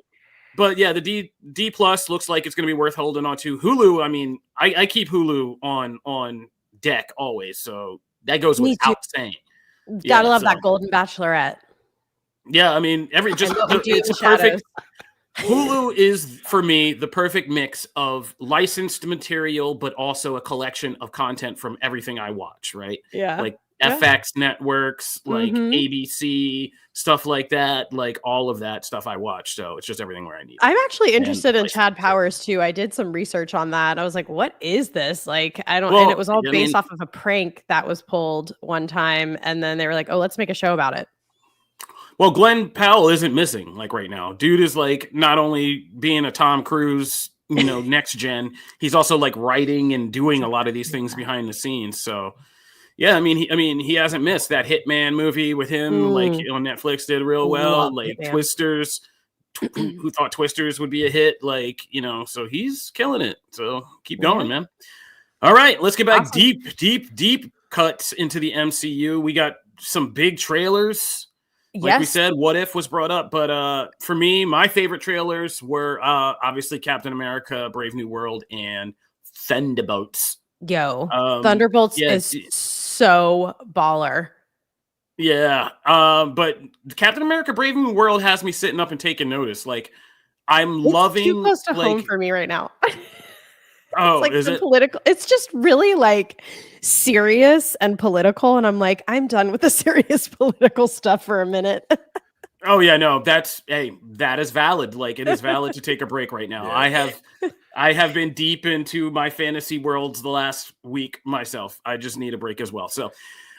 but yeah, the D plus looks like it's gonna be worth holding on to. Hulu, I mean, I keep Hulu on deck always, so that goes without saying. Gotta love that Golden Bachelorette. Yeah, I mean, it's a perfect. Hulu is for me the perfect mix of licensed material, but also a collection of content from everything I watch. Right? Yeah, like FX networks, like ABC stuff like that, like all of that stuff I watch. So it's just everything where I need. I'm actually interested in Chad Powers too. I did some research on that. I was like, "What is this?" Like, I don't. And it was all based off of a prank that was pulled one time, and then they were like, "Oh, let's make a show about it." Well, Glenn Powell isn't missing like right now. Dude is like not only being a Tom Cruise, next gen, he's also like writing and doing a lot of these things behind the scenes. So, yeah, I mean, he hasn't missed that Hitman movie with him, like on Netflix did real well. Love like Hitman. Twisters, who thought Twisters would be a hit, like so he's killing it. So keep going, man. All right, let's get back deep cuts into the MCU. We got some big trailers. Like we said, What If was brought up, but for me, my favorite trailers were obviously Captain America, Brave New World, and Thunderbolts. Thunderbolts is so baller. Yeah, but Captain America, Brave New World has me sitting up and taking notice. Like, I'm loving. Too close to home for me right now. Oh, it's like is it political? It's just really like serious and political, and I'm like, I'm done with the serious political stuff for a minute. Oh yeah, no, that is valid. Like, it is valid to take a break right now. Yeah. I have been deep into my fantasy worlds the last week myself. I just need a break as well. So,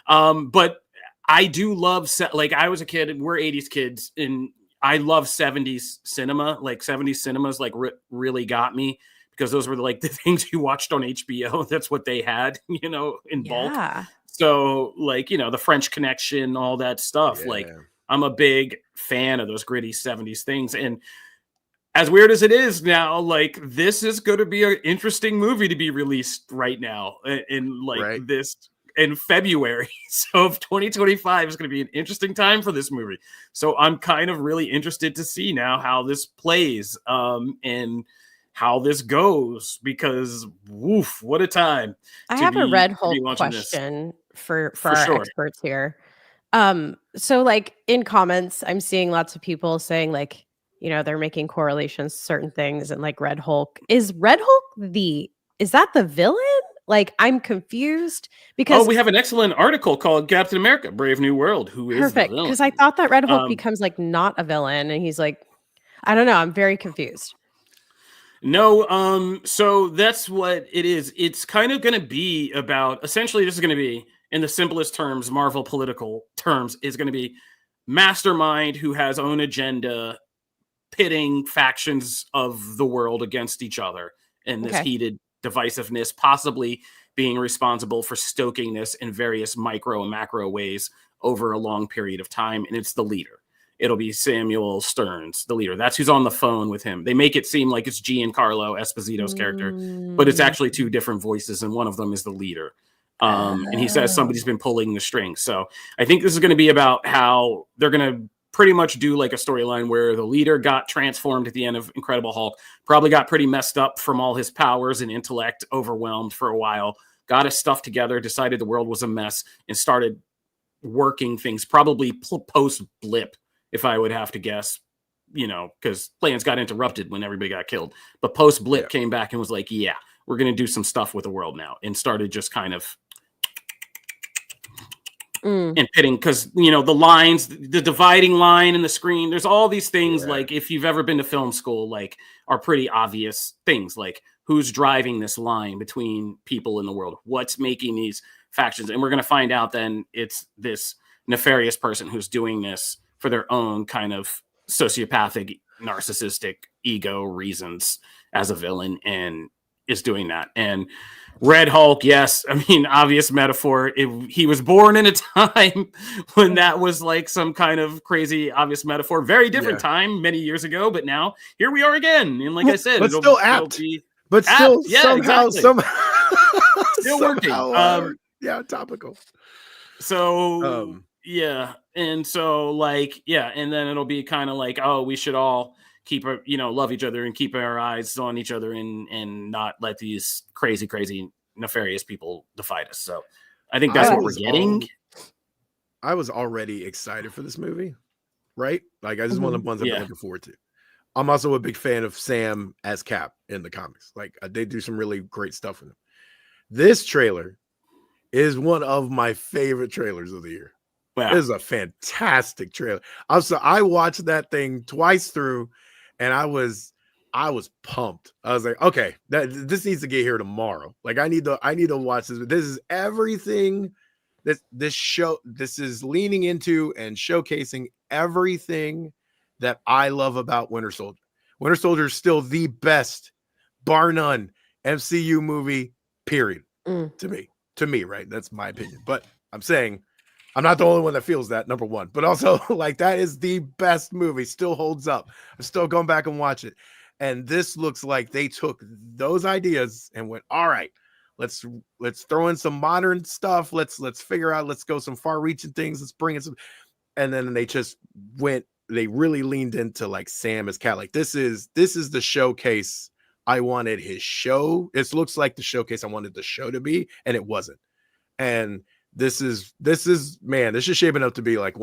but I do love like I was a kid. We're 80s kids, and I love 70s cinema. Like 70s cinemas, like really got me. Because those were like the things you watched on HBO. That's what they had, in bulk. So like, the French Connection, all that stuff. Yeah. Like, I'm a big fan of those gritty 70s things. And as weird as it is now, like, this is going to be an interesting movie to be released right now this in February. So 2025 is going to be an interesting time for this movie. So I'm kind of really interested to see now how this plays. And how this goes, because woof, what a time. I have a Red Hulk question for our experts here. So like in comments, I'm seeing lots of people saying like, they're making correlations to certain things, and like Red Hulk. Is Red Hulk is that the villain? Like, I'm confused because we have an excellent article called Captain America, Brave New World. Who is perfect? Because I thought that Red Hulk becomes like not a villain, and he's like, I don't know. I'm very confused. No, so that's what it is. It's kind of going to be about, essentially, this is going to be, in the simplest terms, Marvel political terms, is going to be mastermind who has own agenda, pitting factions of the world against each other in this heated divisiveness, possibly being responsible for stoking this in various micro and macro ways over a long period of time. And it's the leader. It'll be Samuel Stearns, the leader. That's who's on the phone with him. They make it seem like it's Giancarlo Esposito's character, but it's actually two different voices, and one of them is the leader. And he says somebody's been pulling the strings. So I think this is going to be about how they're going to pretty much do like a storyline where the leader got transformed at the end of Incredible Hulk, probably got pretty messed up from all his powers and intellect, overwhelmed for a while, got his stuff together, decided the world was a mess, and started working things probably post-blip, if I would have to guess, because plans got interrupted when everybody got killed. But post-blip came back and was like, yeah, we're going to do some stuff with the world now, and started just kind of and pitting, because, the lines, the dividing line in the screen, there's all these things, like if you've ever been to film school, like are pretty obvious things, like who's driving this line between people in the world, what's making these factions. And we're going to find out then it's this nefarious person who's doing this for their own kind of sociopathic, narcissistic ego reasons as a villain, and is doing that. And Red Hulk, yes, I mean, obvious metaphor. He was born in a time when that was like some kind of crazy obvious metaphor. Very different time many years ago, but now here we are again. And like I said, but still apt. But still somehow still working. Yeah, topical. So yeah, and so like and then it'll be kind of like, oh, we should all keep love each other and keep our eyes on each other and not let these crazy nefarious people divide us. So I think that's what we're getting. I was already excited for this movie, right? Like, this is one of the ones I've been looking forward to. I'm also a big fan of Sam as Cap in the comics. Like, they do some really great stuff with him. This trailer is one of my favorite trailers of the year. Wow. It is a fantastic trailer. I watched that thing twice through, and I was pumped. I was like, okay, this needs to get here tomorrow. Like, I need to watch this. This is everything that this is leaning into and showcasing everything that I love about Winter Soldier. Winter Soldier is still the best, bar none, MCU movie, period. To me, right? That's my opinion. But I'm saying I'm not the only one that feels that, number one. But also, like, that is the best movie. Still holds up. I'm still going back and watch it. And this looks like they took those ideas and went, all right, let's throw in some modern stuff. Let's figure out, let's go some far-reaching things. Let's bring in some. And then they really leaned into like Sam as Cat. Like, this is the showcase I wanted his show. It looks like the showcase I wanted the show to be, and it wasn't. And this is shaping up to be like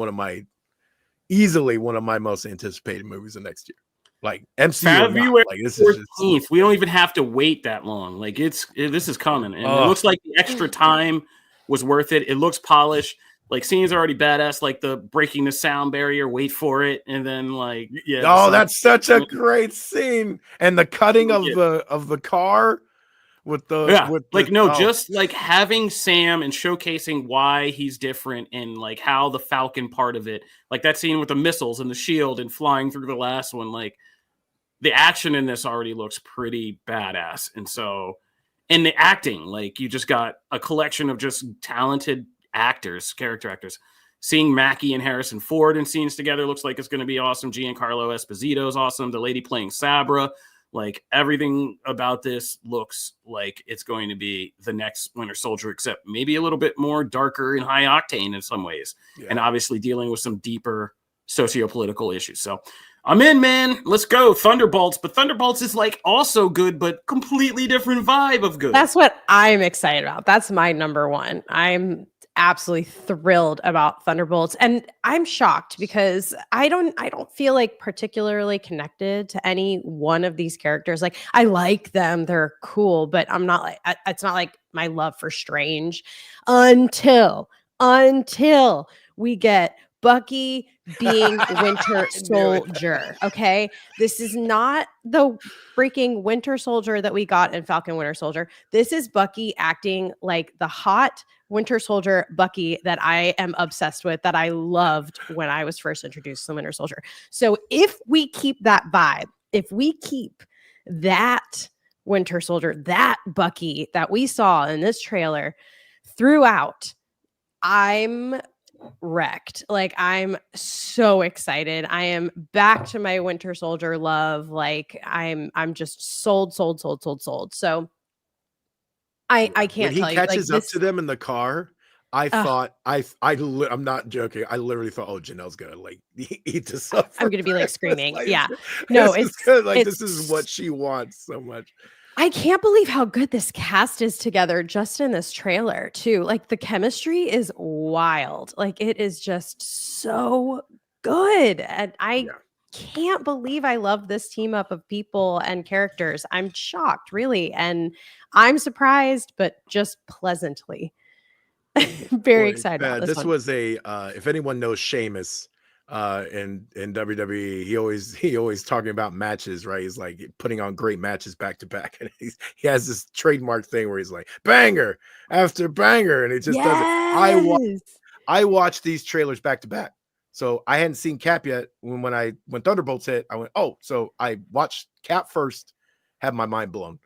easily one of my most anticipated movies of next year. Like, MCU, February 14th. We don't even have to wait that long. Like, this is coming, and it looks like the extra time was worth it. It looks polished. Like, scenes are already badass. Like the breaking the sound barrier. Wait for it, and then like that's such a great scene. And the cutting of the car with the just like having Sam and showcasing why he's different, and like how the Falcon part of it, like that scene with the missiles and the shield and flying through the last one, like the action in this already looks pretty badass. And so, and the acting, like, you just got a collection of just talented character actors. Seeing Mackie and Harrison Ford in scenes together looks like it's going to be awesome. Giancarlo Esposito is awesome. The lady playing Sabra, like, everything about this looks like it's going to be the next Winter Soldier, except maybe a little bit more darker and high octane in some ways, and obviously dealing with some deeper socio-political issues. So I'm in, man. Let's go. Thunderbolts. But Thunderbolts is like also good, but completely different vibe of good. That's what I'm excited about. That's my number one. I'm absolutely thrilled about Thunderbolts, and I'm shocked because I don't feel like particularly connected to any one of these characters. Like, I like them, they're cool, but I'm not like, it's not like my love for Strange until we get Bucky being Winter Soldier. Okay, this is not the freaking Winter Soldier that we got in Falcon Winter Soldier. This is Bucky acting like the hot Winter Soldier Bucky that I am obsessed with, that I loved when I was first introduced to Winter Soldier. So if we keep that vibe, if we keep that Winter Soldier, that Bucky that we saw in this trailer throughout, I'm wrecked. Like, I'm so excited. I am back to my Winter Soldier love. Like, I'm just sold. So I can't tell you. When he catches up to them in the car, I thought I'm not joking. I literally thought, oh, Janelle's gonna like eat this up. I'm gonna be like screaming. Like, yeah. No, it's good. Like, this is what she wants so much. I can't believe how good this cast is together just in this trailer too. Like, the chemistry is wild. Like, it is just so good. And I can't believe I love this team up of people and characters. I'm shocked, really. And I'm surprised, but just pleasantly. Very excited about this one. Was if anyone knows Seamus in WWE. He always talking about matches, right? He's like putting on great matches back to back, and he has this trademark thing where he's like banger after banger, and he just does it. Yes. I watched these trailers back to back, so I hadn't seen Cap yet. When Thunderbolts hit, I went, oh, so I watched Cap first, had my mind blown,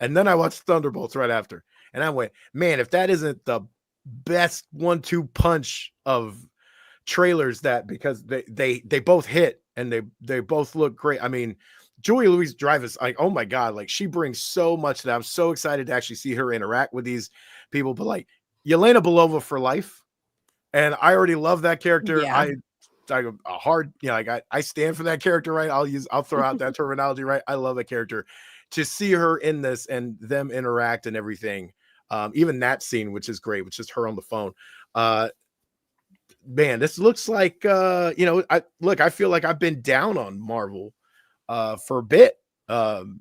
and then I watched Thunderbolts right after, and I went, man, if that isn't the best 1-2 punch of trailers, that because they both hit and they both look great. I mean, Julia Louis-Dreyfus, like, oh my god, like she brings so much to that. I'm so excited to actually see her interact with these people. But like Yelena Belova for life, and I already love that character. Yeah. I stand for that character, right? I'll throw out that terminology, right? I love that character. To see her in this and them interact and everything, even that scene, which is great, which is her on the phone. Man, this looks like I feel like I've been down on Marvel for a bit. And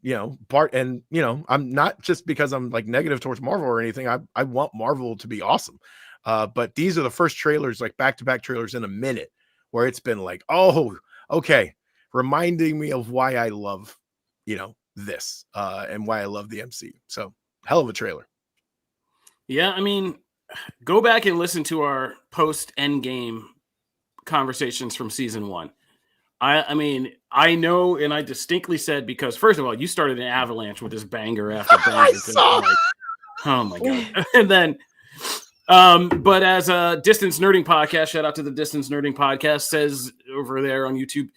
I'm not just because I'm like negative towards Marvel or anything. I want Marvel to be awesome. But these are the first trailers, like back-to-back trailers in a minute, where it's been like, oh, okay, reminding me of why I love, this and why I love the MCU. So hell of a trailer. Yeah, I mean, go back and listen to our post-Endgame conversations from season 1. I mean, I know, and I distinctly said, because first of all, you started an avalanche with this banger after banger. I saw. Like, oh my god! And then, but as a Distance Nerding podcast, shout out to the Distance Nerding podcast, says over there on YouTube,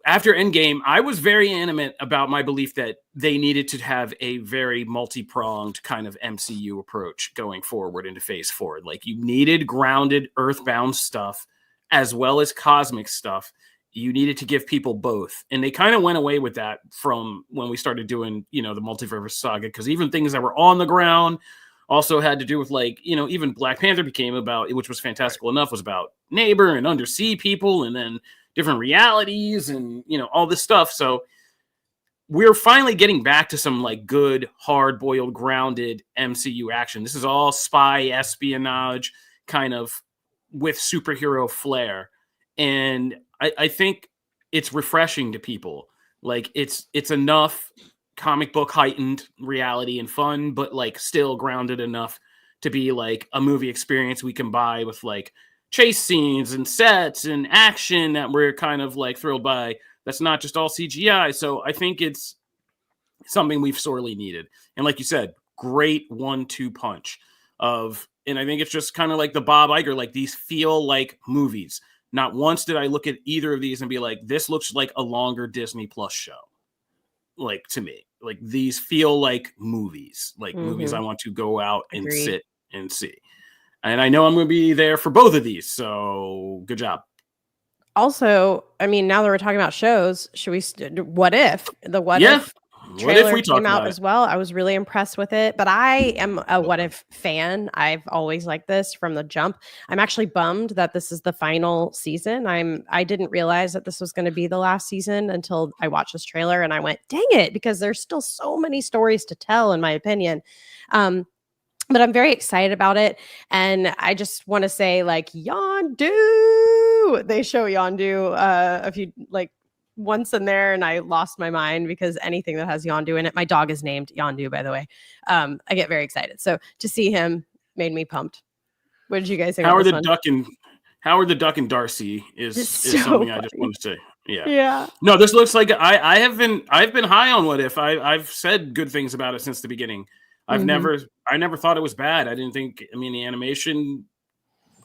after Endgame, I was very animate about my belief that they needed to have a very multi-pronged kind of MCU approach going forward into Phase 4. Like, you needed grounded, earthbound stuff as well as cosmic stuff. You needed to give people both. And they kind of went away with that from when we started doing, the multiverse saga, because even things that were on the ground also had to do with, like, even Black Panther became about, which was fantastical enough, was about neighbor and undersea people, and then different realities and, all this stuff. So we're finally getting back to some like good, hard-boiled, grounded MCU action. This is all spy espionage kind of with superhero flair. And I think it's refreshing to people. Like, it's enough comic book heightened reality and fun, but like still grounded enough to be like a movie experience we can buy with like chase scenes and sets and action that we're kind of like thrilled by. That's not just all CGI. So I think it's something we've sorely needed. And like you said, great 1-2 punch of, and I think it's just kind of like the Bob Iger, like these feel like movies. Not once did I look at either of these and be like, this looks like a longer Disney Plus show. Like, to me, like these feel like movies, like movies I want to go out and sit and see. And I know I'm going to be there for both of these. So good job. Also, I mean, now that we're talking about shows, should we what if trailer came out as well? I was really impressed with it, but I am a What If fan. I've always liked this from the jump. I'm actually bummed that this is the final season. I didn't realize that this was going to be the last season until I watched this trailer, and I went, dang it, because there's still so many stories to tell, in my opinion. But I'm very excited about it. And I just want to say, like, Yondu. They show Yondu a few, like, once in there, and I lost my mind because anything that has Yondu in it. My dog is named Yondu, by the way. I get very excited. So to see him made me pumped. What did you guys think? Howard the Duck and Darcy is something funny. I just want to say. Yeah. No, this looks like I've been high on What If. I've said good things about it since the beginning. I never thought it was bad. I didn't think, the animation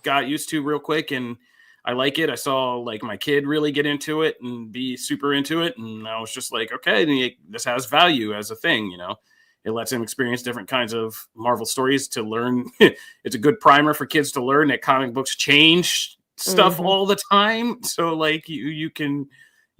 got used to real quick, and I like it. I saw like my kid really get into it and be super into it. And I was just like, okay, this has value as a thing, it lets him experience different kinds of Marvel stories to learn. It's a good primer for kids to learn that comic books change stuff all the time. So like you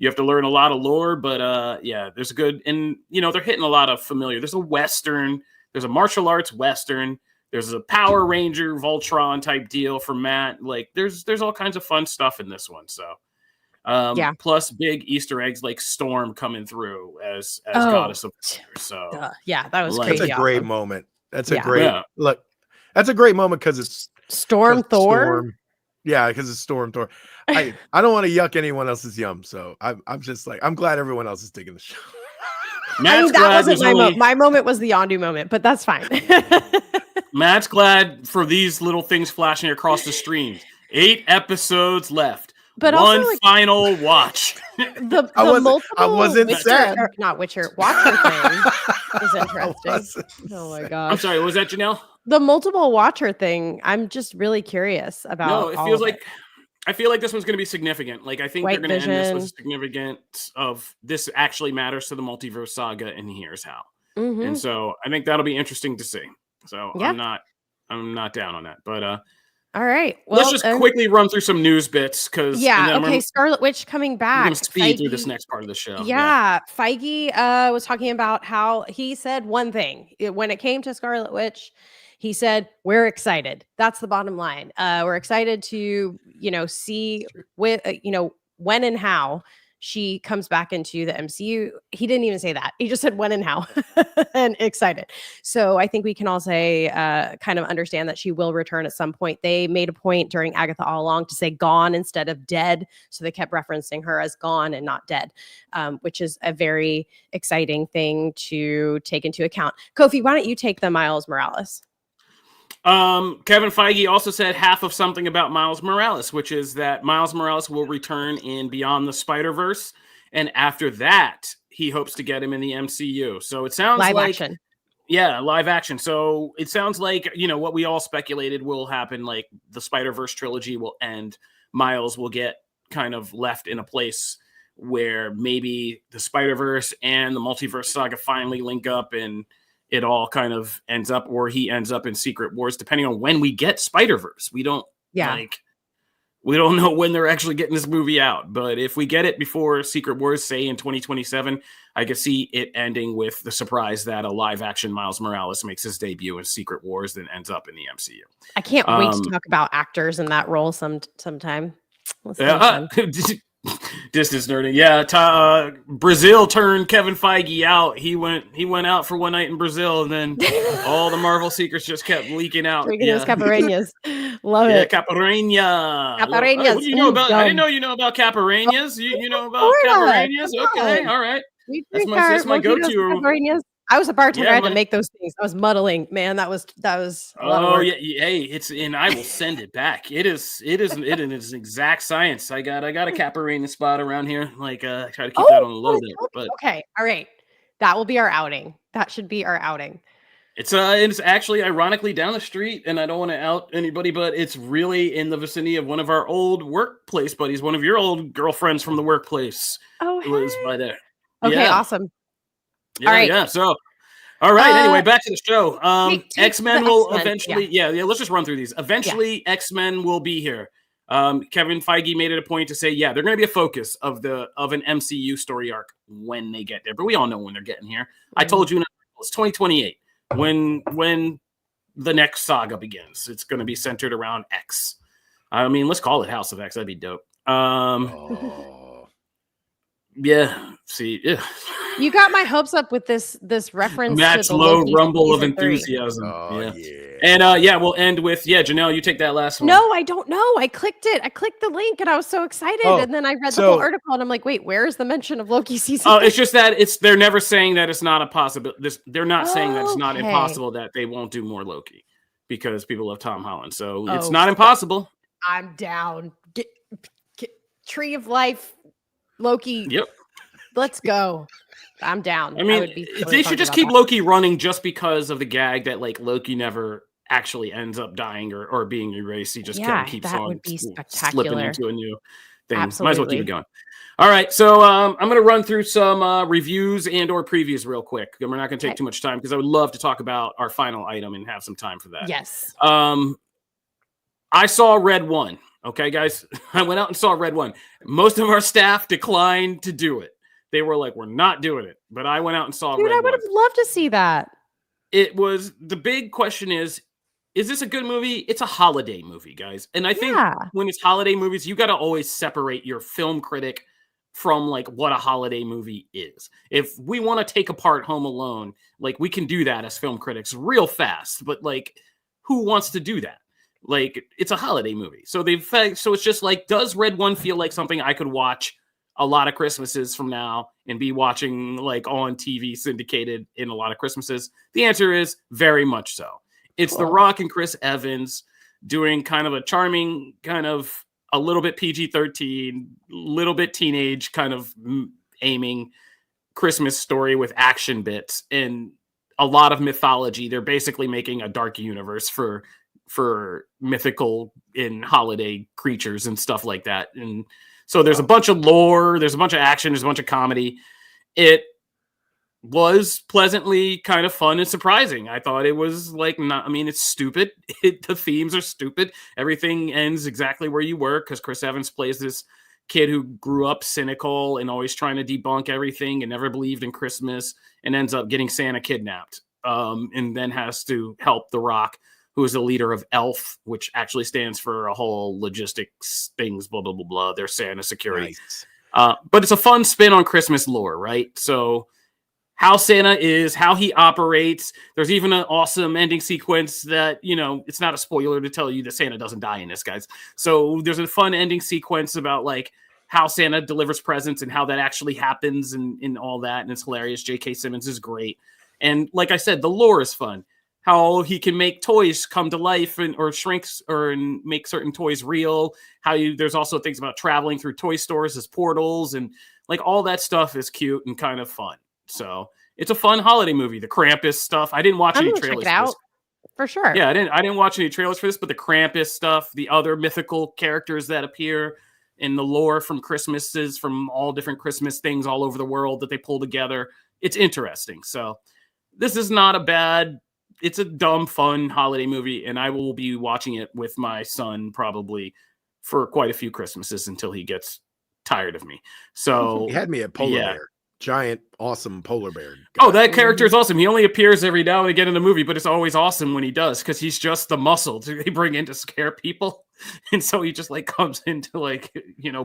have to learn a lot of lore, but there's a good, and they're hitting a lot of familiar. There's a Western, there's a martial arts Western, there's a Power Ranger Voltron type deal for Matt. Like there's all kinds of fun stuff in this one. So plus big Easter eggs like Storm coming through as goddess of fire. So that was crazy. That's a great moment. That's a great look. That's a great moment because it's Storm Thor. Yeah, because it's Storm Thor. I don't want to yuck anyone else's yum, so I'm just like, I'm glad everyone else is digging the show. I mean, that wasn't my only... my moment was the Yondu moment, but that's fine. Matt's glad for these little things flashing across the streams. 8 episodes left. But one also, like, final watch. I wasn't sad. Not Witcher, Watcher thing is interesting. Oh my gosh. I'm sorry, what was that, Janelle? The multiple Watcher thing, I'm just really curious about. No, it feels like I feel like this one's going to be significant. Like, I think they're going to end this with significance of this actually matters to the multiverse saga, and here's how. Mm-hmm. And so I think that'll be interesting to see. So yeah. I'm not down on that. But all right. Well, let's just quickly run through some news bits because Scarlet Witch coming back. We're going to speed through this next part of the show. Yeah. Feige was talking about how he said one thing when it came to Scarlet Witch. He said, we're excited. That's the bottom line. We're excited to, see with, when and how she comes back into the MCU. He didn't even say that. He just said when and how and excited. So I think we can all say, kind of understand that she will return at some point. They made a point during Agatha All Along to say gone instead of dead. So they kept referencing her as gone and not dead, which is a very exciting thing to take into account. Kofi, why don't you take the Miles Morales? Kevin Feige also said half of something about Miles Morales, which is that Miles Morales will return in Beyond the Spider-Verse, and after that, he hopes to get him in the MCU. So it sounds live like action. Yeah, live action. So it sounds like, what we all speculated will happen, like the Spider-Verse trilogy will end. Miles will get kind of left in a place where maybe the Spider-Verse and the multiverse saga finally link up and it all kind of ends up, or he ends up in Secret Wars, depending on when we get Spider-Verse. We don't we don't know when they're actually getting this movie out. But if we get it before Secret Wars, say in 2027, I could see it ending with the surprise that a live action Miles Morales makes his debut in Secret Wars, then ends up in the MCU. I can't wait to talk about actors in that role sometime. Distance nerding. Yeah, Brazil turned Kevin Feige out. He went out for one night in Brazil, and then all the Marvel secrets just kept leaking out. Those Capareñas. Love it. Capareña. Capareñas. What do you know about? I didn't know you know about Capareñas. You know about Capareñas? Okay, all right. That's my go-to. I was a bartender. I had to make those things. I was muddling, man. That was. Oh yeah, hey, and I will send it back. It is an exact science. I got a Caparina spot around here. Like try to keep that on the low there. But okay, all right, that will be our outing. That should be our outing. It's actually ironically down the street, and I don't want to out anybody, but it's really in the vicinity of one of our old workplace buddies, one of your old girlfriends from the workplace. Oh, hey. Was by there. Okay, awesome. Yeah, all right. Yeah. So, all right. Anyway, back to the show. X-Men will eventually. Yeah. Let's just run through these. Eventually, X-Men will be here. Kevin Feige made it a point to say, they're going to be a focus of an MCU story arc when they get there. But we all know when they're getting here. I told you it's 2028 when the next saga begins. It's going to be centered around X. I mean, let's call it House of X. That'd be dope. Yeah. See, yeah. You got my hopes up with this reference. Matt's to the low Loki rumble of enthusiasm. And we'll end with Janelle. You take that last one. No, I don't know. I clicked it. I clicked the link, and I was so excited. And then I read the whole article, and I'm like, wait, where is the mention of Loki season? Oh, it's just that they're never saying that it's not a possibility. They're not saying that it's not impossible that they won't do more Loki because people love Tom Holland. So it's not impossible. I'm down. Get Tree of Life, Loki. Yep. Let's go. I'm down. I mean, they should just keep Loki running just because of the gag that Loki never actually ends up dying or being erased. He just kind of keeps on slipping into a new thing. Absolutely. Might as well keep it going. All right, so I'm going to run through some reviews and or previews real quick. We're not going to take too much time because I would love to talk about our final item and have some time for that. Yes. I saw Red 1. Okay, guys, I went out and saw Red 1. Most of our staff declined to do it. They were like, we're not doing it. But I went out and saw Red 1. I would have loved to see that. It was, the big question is this a good movie? It's a holiday movie, guys. And I think when it's holiday movies, you got to always separate your film critic from what a holiday movie is. If we want to take apart Home Alone, we can do that as film critics real fast. But who wants to do that? Like, it's a holiday movie. So so it's just like, does Red One feel like something I could watch a lot of Christmases from now and be watching like on TV syndicated in a lot of Christmases? The answer is very much so. It's The Rock and Chris Evans doing kind of a charming, kind of a little bit PG-13, little bit teenage kind of aiming Christmas story with action bits and a lot of mythology. They're basically making a dark universe for mythical and holiday creatures and stuff like that. And so there's a bunch of lore, there's a bunch of action, there's a bunch of comedy. It was pleasantly kind of fun and surprising. I thought it was like, it's stupid. The themes are stupid. Everything ends exactly where you were because Chris Evans plays this kid who grew up cynical and always trying to debunk everything and never believed in Christmas and ends up getting Santa kidnapped, and then has to help The Rock, who is the leader of ELF, which actually stands for a whole logistics things, blah, blah, blah, blah. They're Santa security. Nice. But it's a fun spin on Christmas lore, right? So how Santa is, how he operates. There's even an awesome ending sequence that, it's not a spoiler to tell you that Santa doesn't die in this, guys. So there's a fun ending sequence about like how Santa delivers presents and how that actually happens and all that. And it's hilarious. J.K. Simmons is great. And like I said, the lore is fun. How he can make toys come to life or shrinks or make certain toys real. There's also things about traveling through toy stores as portals and like all that stuff is cute and kind of fun. So it's a fun holiday movie. The Krampus stuff. I didn't watch any trailers. Check it out for sure. Yeah, I didn't watch any trailers for this, but the Krampus stuff, the other mythical characters that appear in the lore from Christmases, from all different Christmas things all over the world that they pull together. It's interesting. So this is not a bad. It's a dumb, fun holiday movie, and I will be watching it with my son probably for quite a few Christmases until he gets tired of me. So he had me at polar bear, giant, awesome polar bear guy. Oh, that character is awesome. He only appears every now and again in the movie, but it's always awesome when he does because he's just the muscle they bring in to scare people, and so he just like comes in to like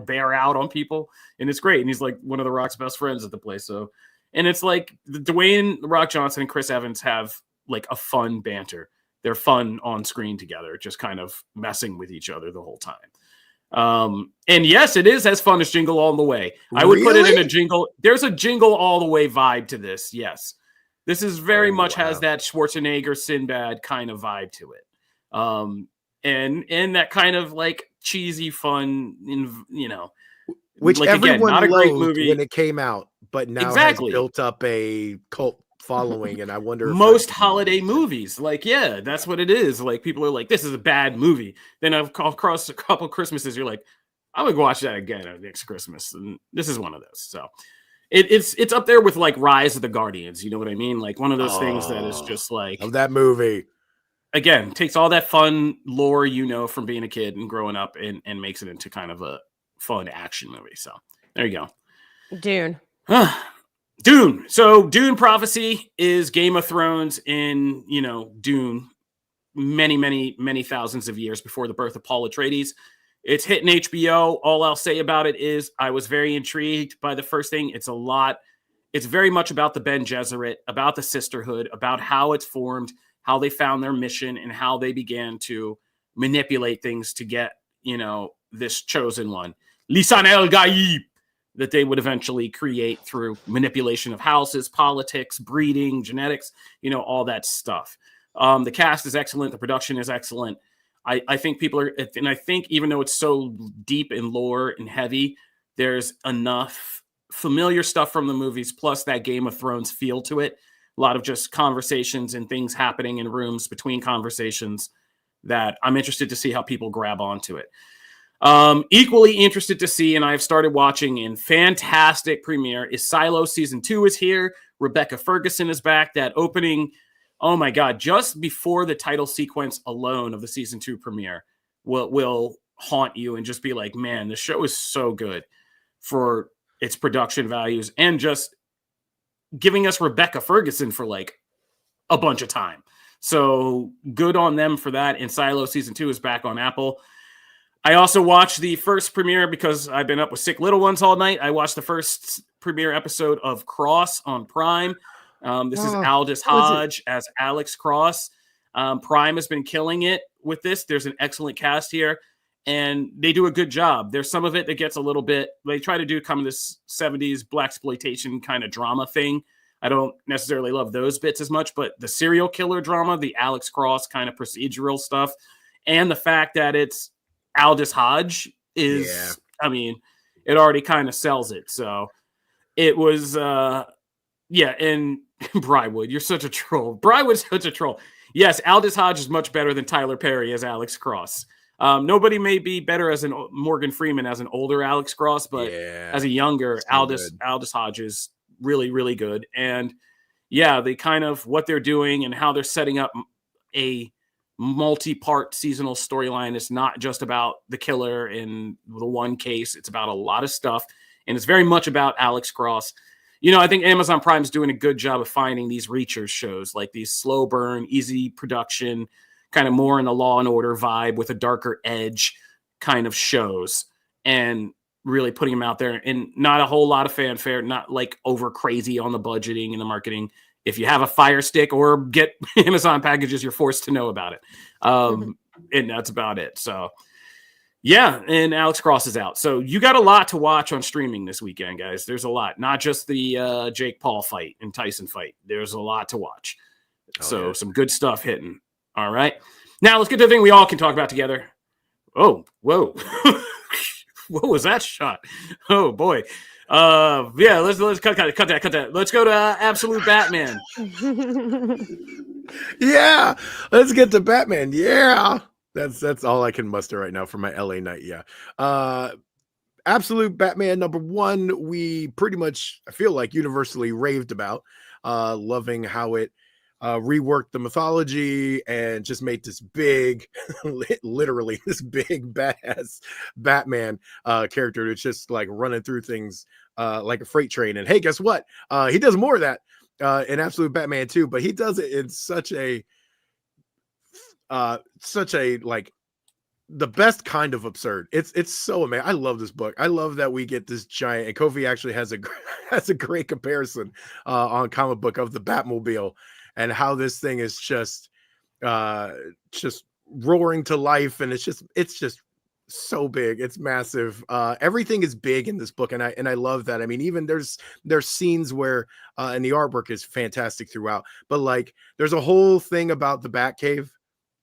bear out on people, and it's great. And he's like one of The Rock's best friends at the place. So, and it's like Dwayne The Rock Johnson and Chris Evans have like a fun banter. They're fun on screen together, just kind of messing with each other the whole time. And yes, it is as fun as Jingle All the Way. I would put it in a Jingle. There's a Jingle All the Way vibe to this. Yes. This is very much has that Schwarzenegger Sinbad kind of vibe to it. And that kind of like cheesy fun, which like, everyone again, not a great movie when it came out, but now has built up a cult following, and I wonder most holiday movies, like, yeah, that's what it is. Like, people are like, this is a bad movie. Then across a couple Christmases, you're like, I'm gonna watch that again next Christmas, and this is one of those. So it's up there with like Rise of the Guardians. You know what I mean? Like one of those things that is just like of that movie. Again, takes all that fun lore from being a kid and growing up, and makes it into kind of a fun action movie. So there you go. Dune. Dune. So Dune Prophecy is Game of Thrones in, Dune many, many, many thousands of years before the birth of Paul Atreides. It's hitting HBO. All I'll say about it is I was very intrigued by the first thing. It's very much about the Ben Gesserit, about the sisterhood, about how it's formed, how they found their mission, and how they began to manipulate things to get, this chosen one. Lisan El Gaib, that they would eventually create through manipulation of houses, politics, breeding, genetics, all that stuff. The cast is excellent. The production is excellent. I think and I think even though it's so deep in lore and heavy, there's enough familiar stuff from the movies, plus that Game of Thrones feel to it. A lot of just conversations and things happening in rooms between conversations that I'm interested to see how people grab onto it. Equally interested to see, and I've started watching in fantastic premiere, is Silo Season 2 is here. Rebecca Ferguson is back. That opening, oh my God, just before the title sequence alone of the Season 2 premiere will haunt you and just be like, man, the show is so good for its production values and just giving us Rebecca Ferguson for like a bunch of time. So good on them for that. And Silo Season 2 is back on Apple. I also watched the first premiere because I've been up with sick little ones all night. I watched the first premiere episode of Cross on Prime. This is Aldous Hodge as Alex Cross. Prime has been killing it with this. There's an excellent cast here, and they do a good job. There's some of it that gets a little bit, they try to do kind of this 70s blaxploitation kind of drama thing. I don't necessarily love those bits as much, but the serial killer drama, the Alex Cross kind of procedural stuff, and the fact that it's Aldous Hodge is, I mean, it already kind of sells it. So it was, and Brywood, you're such a troll. Brywood's such a troll. Yes, Aldous Hodge is much better than Tyler Perry as Alex Cross. Nobody may be better as Morgan Freeman as an older Alex Cross, but as a younger Aldous Hodge is really, really good. And they kind of what they're doing and how they're setting up a multi-part seasonal storyline. It's not just about the killer in the one case. It's about a lot of stuff. And it's very much about Alex Cross. I think Amazon Prime is doing a good job of finding these Reachers shows, like these slow burn, easy production, kind of more in the Law and Order vibe with a darker edge kind of shows, and really putting them out there, and not a whole lot of fanfare, not like over crazy on the budgeting and the marketing. If you have a Fire Stick or get Amazon packages, you're forced to know about it. And that's about it. So and Alex Cross is out. So you got a lot to watch on streaming this weekend, guys. There's a lot, not just the Jake Paul fight and Tyson fight. There's a lot to watch. Some good stuff hitting. All right. Now let's get to the thing we all can talk about together. Oh, whoa. What was that shot? Oh boy. Let's cut that. Let's go to Absolute Batman. Let's get to Batman. That's all I can muster right now for my LA night. Absolute Batman #1, we pretty much, I feel like, universally raved about, loving how it reworked the mythology and just made this big, literally this big badass Batman character that's just like running through things like a freight train. And hey, guess what? He does more of that in Absolute Batman 2, but he does it in such a like the best kind of absurd. It's so amazing. I love this book. I love that we get this giant, and Kofi actually has a great comparison on Comic Book of the Batmobile and how this thing is just roaring to life, and it's just so big. It's massive. Everything is big in this book, and I love that. I mean, even there's scenes where and the artwork is fantastic throughout, but like there's a whole thing about the Batcave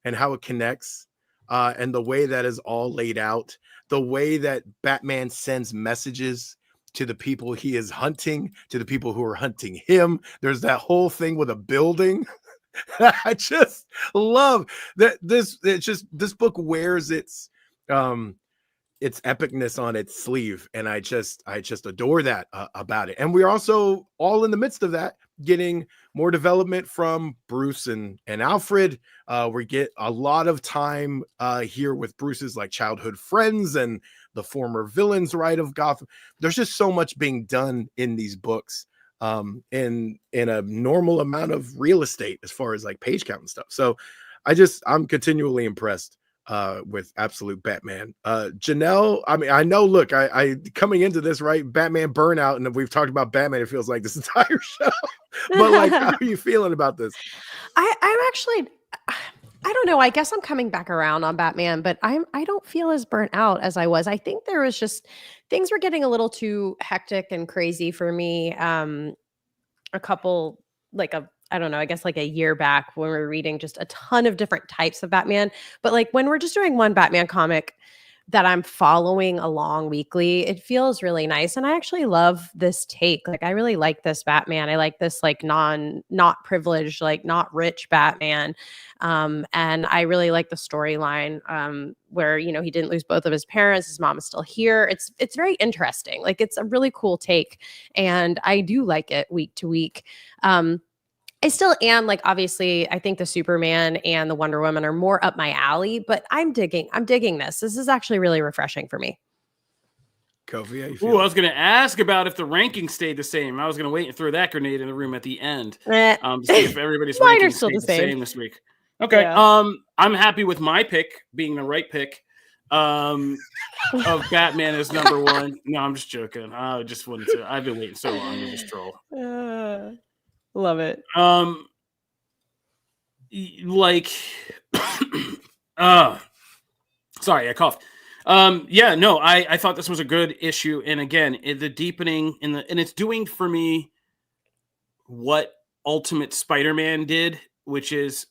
and how it connects, and the way that is all laid out, the way that Batman sends messages to the people he is hunting, to the people who are hunting him. There's that whole thing with a building. I just love that this book wears its epicness on its sleeve, and I just adore that about it. And we're also all in the midst of that getting more development from Bruce and Alfred. We get a lot of time here with Bruce's like childhood friends and the former villains, right, of Gotham. There's just so much being done in these books in a normal amount of real estate as far as like page count and stuff. So I'm continually impressed with Absolute Batman. Janelle, I mean, I know, look, I coming into this, right, Batman burnout, and we've talked about Batman, it feels like this entire show. But like, how are you feeling about this? I'm actually, I don't know. I guess I'm coming back around on Batman, but I don't feel as burnt out as I was. I think there was just things were getting a little too hectic and crazy for me. A couple, I don't know, I guess like a year back when we were reading just a ton of different types of Batman. But like when we're just doing one Batman comic that I'm following along weekly, it feels really nice. And I actually love this take. Like I really like this Batman. I like this like not privileged, like not rich Batman. And I really like the storyline where, you know, he didn't lose both of his parents. His mom is still here. It's very interesting. Like it's a really cool take. And I do like it week to week. I still am, like, obviously, I think the Superman and the Wonder Woman are more up my alley, but I'm digging this. This is actually really refreshing for me. Kofi, how you feeling? I was going to ask about if the rankings stayed the same. I was going to wait and throw that grenade in the room at the end. To see if everybody's rankings stayed the same this week. Okay. Yeah. I'm happy with my pick being the right pick of Batman as #1. No, I'm just joking. I just wanted to. I've been waiting so long to just troll. Love it. Like Sorry, I coughed. Yeah, no, I thought this was a good issue, and again, the deepening and it's doing for me what Ultimate Spider-Man did, which is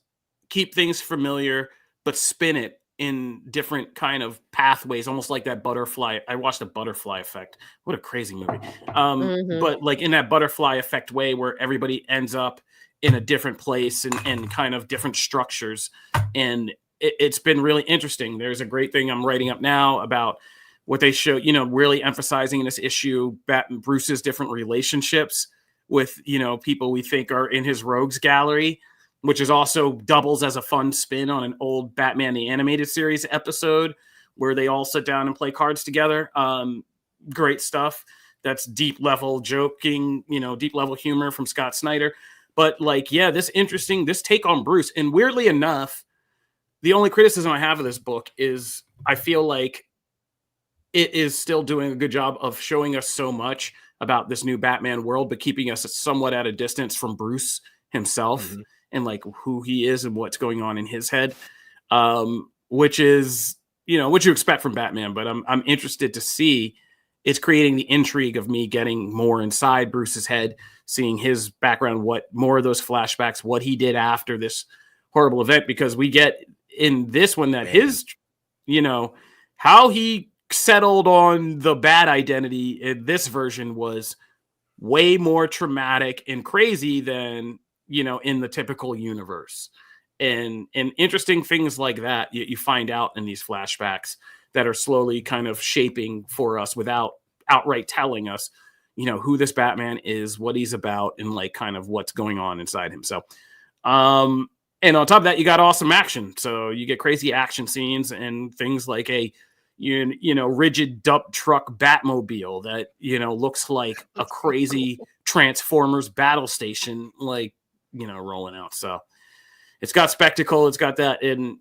keep things familiar but spin it in different kind of pathways, almost like that butterfly. I watched the Butterfly Effect. What a crazy movie. But like in that butterfly effect way where everybody ends up in a different place and kind of different structures. And it's been really interesting. There's a great thing I'm writing up now about what they show, really emphasizing in this issue, Bruce's different relationships with, people we think are in his rogues gallery, which is also doubles as a fun spin on an old Batman the Animated Series episode where they all sit down and play cards together. Great stuff. That's deep level joking, deep level humor from Scott Snyder. But this take on Bruce. And weirdly enough, the only criticism I have of this book is I feel like it is still doing a good job of showing us so much about this new Batman world, but keeping us somewhat at a distance from Bruce himself and who he is and what's going on in his head, which is, what you expect from Batman. But I'm interested to see. It's creating the intrigue of me getting more inside Bruce's head, seeing his background, what more of those flashbacks, what he did after this horrible event, because we get in this one that his, how he settled on the bad identity in this version was way more traumatic and crazy than, in the typical universe. And interesting things like that you find out in these flashbacks that are slowly kind of shaping for us without outright telling us, who this Batman is, what he's about, and kind of what's going on inside him. So, and on top of that, you got awesome action. So you get crazy action scenes and things like a, rigid dump truck Batmobile that, looks like a crazy Transformers battle station, rolling out. So it's got spectacle. It's got that, and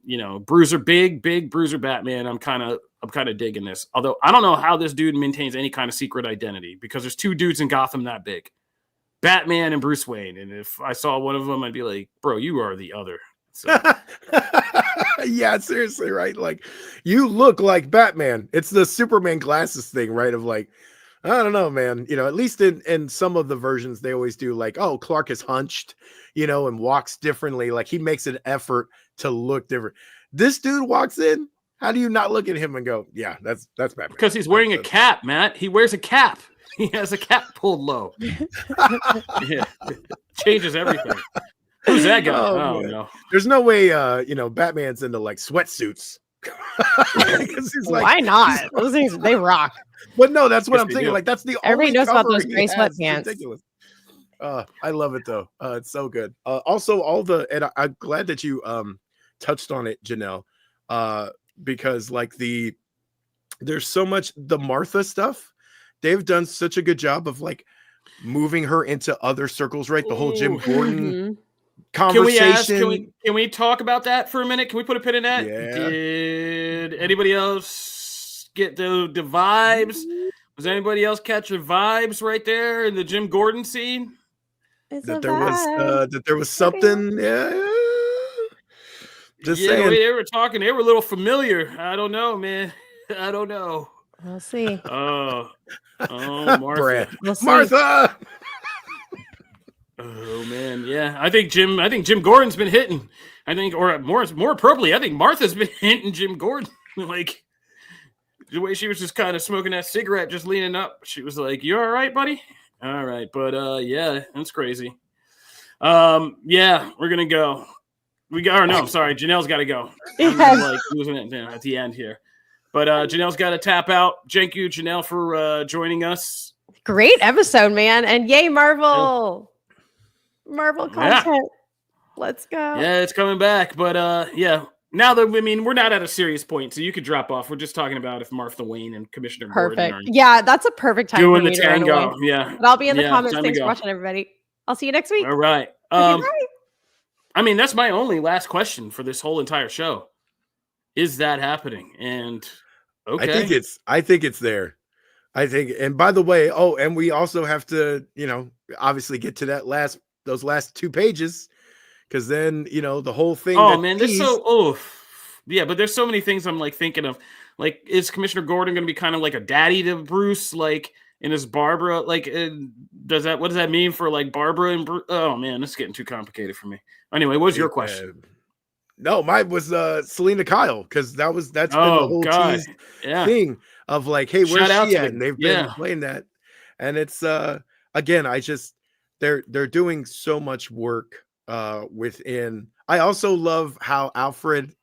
Bruiser, big Bruiser Batman. I'm kind of digging this. Although I don't know how this dude maintains any kind of secret identity, because there's two dudes in Gotham that big, Batman and Bruce Wayne. And if I saw one of them, I'd be like, bro, you are the other. So. Yeah, seriously, right? You look like Batman. It's the Superman glasses thing, right? Of I don't know, man. At least in some of the versions, they always do Clark is hunched, and walks differently. He makes an effort to look different. This dude walks in. How do you not look at him and go, yeah, that's Batman? Because he's wearing a cap, Matt. He wears a cap. He has a cap pulled low. Yeah, changes everything. Who's that guy? Oh no. There's no way Batman's into sweatsuits. Why not? Those things, they rock. But no, that's what I'm thinking. That's the everybody knows about those gray sweatpants. Ridiculous. I love it though. It's so good. Also, and I'm glad that you touched on it, Janelle. Because there's so much the Martha stuff. They've done such a good job of moving her into other circles, right? The whole Jim Gordon conversation. Can we talk about that for a minute? Can we put a pin in that? Yeah. Did anybody else get the vibes? Was anybody else catch the vibes right there in the Jim Gordon scene? That there was something. Yeah. Just saying. They were talking. They were a little familiar. I don't know, man. I don't know. We'll see. Oh, Martha. We'll see. Martha. Oh man, yeah. I think Jim Gordon's been hitting. Or more appropriately, I think Martha's been hitting Jim Gordon. The way she was just kind of smoking that cigarette, just leaning up. She was like, "You all right, buddy?" All right, but yeah, that's crazy. Yeah, we're gonna go. I'm sorry, Janelle's got to go. I'm losing it at the end here. But Janelle's got to tap out. Thank you, Janelle, for joining us. Great episode, man. And yay, Marvel. Yeah. Marvel content. Yeah. Let's go. Yeah, it's coming back. But yeah, now that, we're not at a serious point, so you could drop off. We're just talking about if Martha Wayne and Commissioner Gordon are yeah, that's a perfect time doing the tango. Yeah. But I'll be in the comments. Thanks for watching, everybody. I'll see you next week. All right. That's my only last question for this whole entire show. Is that happening? And okay. I think it's there. And by the way, and we also have to, obviously get to those last 2 pages, because then, the whole thing. Oh man, Yeah, but there's so many things I'm like thinking of. Like, is Commissioner Gordon going to be kind of like a daddy to Bruce? Like, and is Barbara like? What does that mean for like Barbara and Bruce? Oh man, this is getting too complicated for me. Anyway, what's your question? No, mine was Selena Kyle, because that's been the Oh whole God, tease yeah. thing of like, hey, where's Shout out she to at? them. And they've been Yeah, playing that, and it's again, they're doing so much work within. I also love how Alfred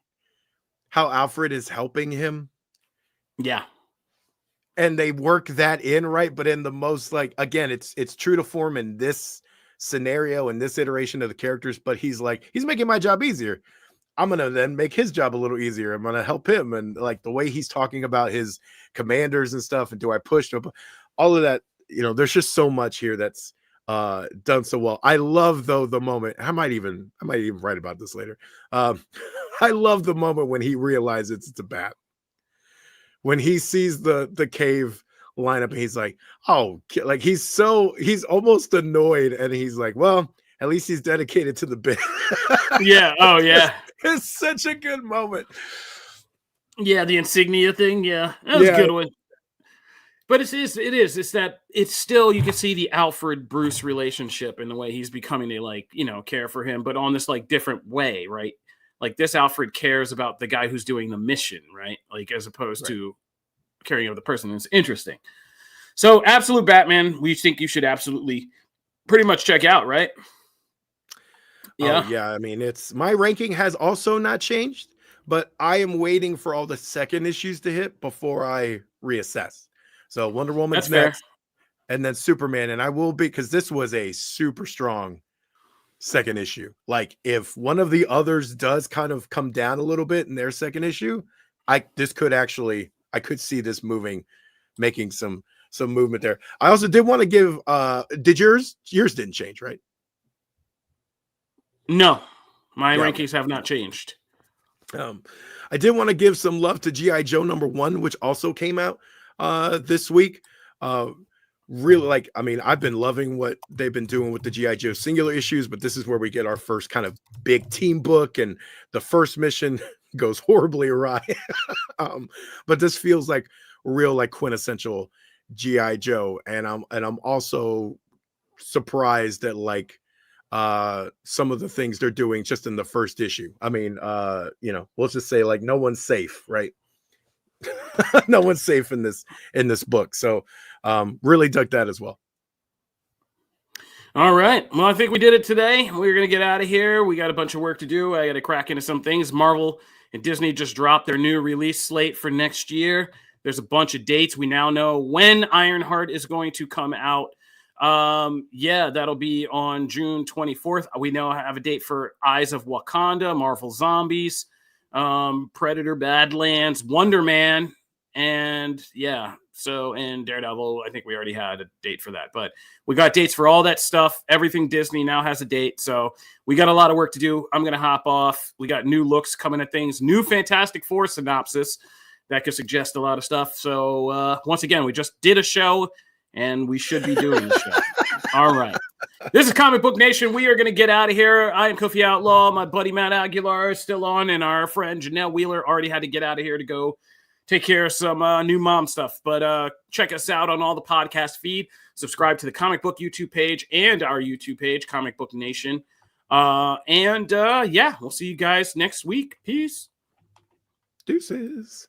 is helping him, yeah, and they work that in right, but in the most, like, again, it's true to form in this scenario and this iteration of the characters, but he's making my job easier. I'm gonna then make his job a little easier. I'm gonna help him, and like the way he's talking about his commanders and stuff, and do I push them? All of that, there's just so much here that's done so well. I love though the moment. I might even write about this later. I love the moment when he realizes it's a bat. When he sees the cave lineup, and he's like, oh, like he's almost annoyed, and he's like, well, at least he's dedicated to the bit. yeah. Oh yeah. It's such a good moment. Yeah, the insignia thing. Yeah, that was a good one. But it is. It's that it's still, you can see the Alfred Bruce relationship in the way he's becoming to, like, care for him, but on this like different way, right? Like this Alfred cares about the guy who's doing the mission, right? Like as opposed to caring about the person. It's interesting. So, Absolute Batman, we think you should absolutely pretty much check out, right? Yeah. Oh, yeah. I mean, my ranking has also not changed, but I am waiting for all the second issues to hit before I reassess. So Wonder Woman's next, and then Superman. And I will be, because this was a super strong second issue. Like if one of the others does kind of come down a little bit in their second issue, I could see this making some movement there. I also did want to give, did yours didn't change, right? No, my rankings have not changed. I did want to give some love to G.I. Joe #1, which also came out this week. Really, like, I mean, I've been loving what they've been doing with the G.I. Joe singular issues, but this is where we get our first kind of big team book, and the first mission goes horribly awry. But this feels like real, like, quintessential G.I. Joe, and I'm also surprised at like some of the things they're doing just in the first issue. I mean, we'll just say, like, no one's safe, right? No one's safe in this book. So really dug that as well. All right. Well, I think we did it today. We're going to get out of here. We got a bunch of work to do. I got to crack into some things. Marvel and Disney just dropped their new release slate for next year. There's a bunch of dates. We now know when Ironheart is going to come out. That'll be on June 24th. We now have a date for Eyes of Wakanda, Marvel Zombies, Predator, Badlands, Wonder Man, and and Daredevil. I think we already had a date for that, but we got dates for all that stuff. Everything Disney now has a date, so we got a lot of work to do. I'm gonna hop off. We got new looks coming at things, new Fantastic Four synopsis that could suggest a lot of stuff. So once again, we just did a show, and we should be doing the show. All right. This is Comic Book Nation. We are going to get out of here. I am Kofi Outlaw. My buddy Matt Aguilar is still on, and our friend Janelle Wheeler already had to get out of here to go take care of some new mom stuff. But check us out on all the podcast feed. Subscribe to the Comic Book YouTube page and our YouTube page, Comic Book Nation. We'll see you guys next week. Peace. Deuces.